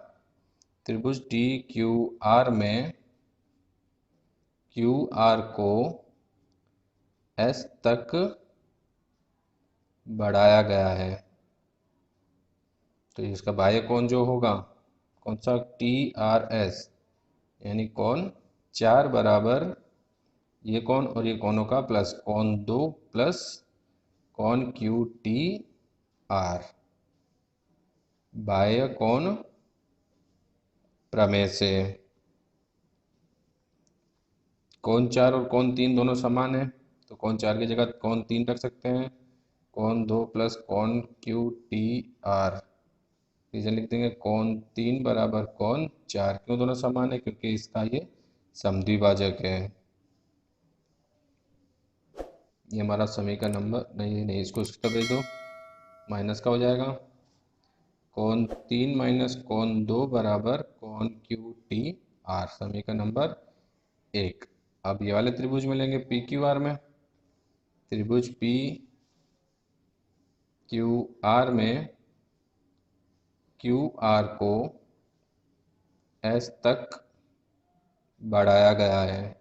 त्रिभुज टी क्यू आर में क्यू आर को एस तक बढ़ाया गया है। तो इसका बाह्य कोण जो होगा कौन सा टी आर एस, यानी कोण 4 बराबर ये कोण और ये कोणों का प्लस कोण 2 प्लस कोण क्यू टी आर, बाह्य कोण प्रमेय से। कोण 4 और कोण 3 दोनों समान है, तो कोण 4 की जगह कोण 3 रख सकते हैं। कोण 2 प्लस कोण क्यू टी आर, रीजन लिख देंगे कोण 3 बराबर कोण 4। क्यों दोनों समान है, क्योंकि इसका ये समद्विभाजक है। ये हमारा समीकरण नंबर नहीं, इसको इसका भेज दो, माइनस का हो जाएगा। कोण 3 माइनस कोण 2 बराबर कोण क्यू टी आर, समीकरण नंबर 1। अब ये वाले त्रिभुज में लेंगे पी क्यू आर में। त्रिभुज पी क्यू आर में क्यू आर को एस तक बढ़ाया गया है।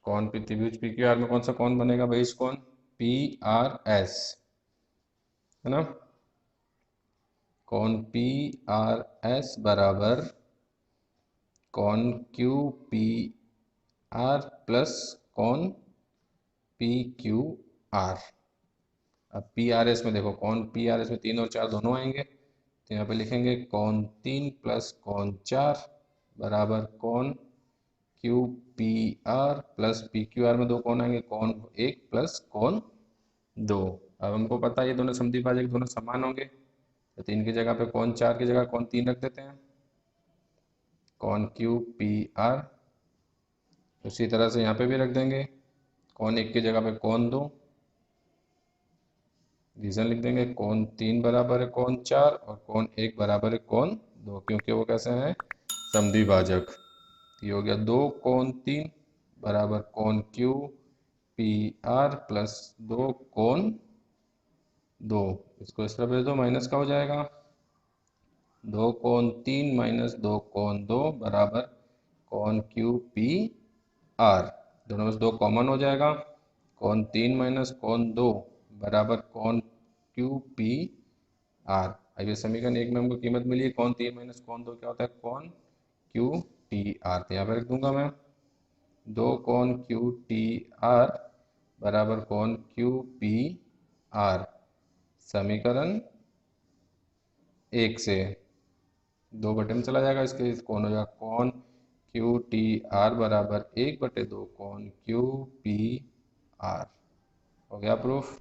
कौन पी त्रिभुज पी क्यू आर में कौन सा कौन बनेगा भाई, इस कौन पी आर एस है ना। कौन पी आर एस बराबर कौन क्यू पी आर प्लस कौन पी क्यू आर। अब पी आर एस में देखो, कौन पी आर एस में 3 और 4 दोनों आएंगे, तो यहाँ पे लिखेंगे कौन 3 प्लस कौन 4 बराबर कौन Q P R plus P Q R में दो कौन आएंगे, कौन 1 प्लस कौन 2। अब हमको पता है ये दोनों समद्विभाजक दोनों समान होंगे, तो 3 की जगह पे कौन 4 की जगह कौन 3 रख देते हैं, कौन क्यू पी आर। उसी तरह से यहाँ पे भी रख देंगे, कौन 1 की जगह पे कौन 2, रीजन लिख देंगे कौन 3 बराबर है कौन 4 और कौन 1 बराबर है कौन 2, क्योंकि वो कैसे हैं समद्विभाजक। ये हो गया 2 कौन 3 बराबर कौन क्यू पी आर प्लस 2 कौन 2। इसको इस तरह भेज दो, माइनस का हो जाएगा। 2 कौन 3 माइनस 2 कौन 2 बराबर कौन क्यू पी आर, दोनों में से 2 कॉमन हो जाएगा। कौन 3 माइनस कौन 2 बराबर कौन क्यू पी आर। अब ये समीकरण 1 में हमको कीमत मिली है, कौन 3 माइनस कौन 2 क्या होता है कौन क्यू टी आर, तो यहाँ पे रख दूंगा मैं 2 कौन क्यू टी आर बराबर कौन क्यू पी आर, समीकरण 1 से 2 बटे में चला जाएगा, इसके कौन हो जाएगा कौन क्यू टी आर बराबर 1/2 कौन क्यू पी आर। हो गया प्रूफ।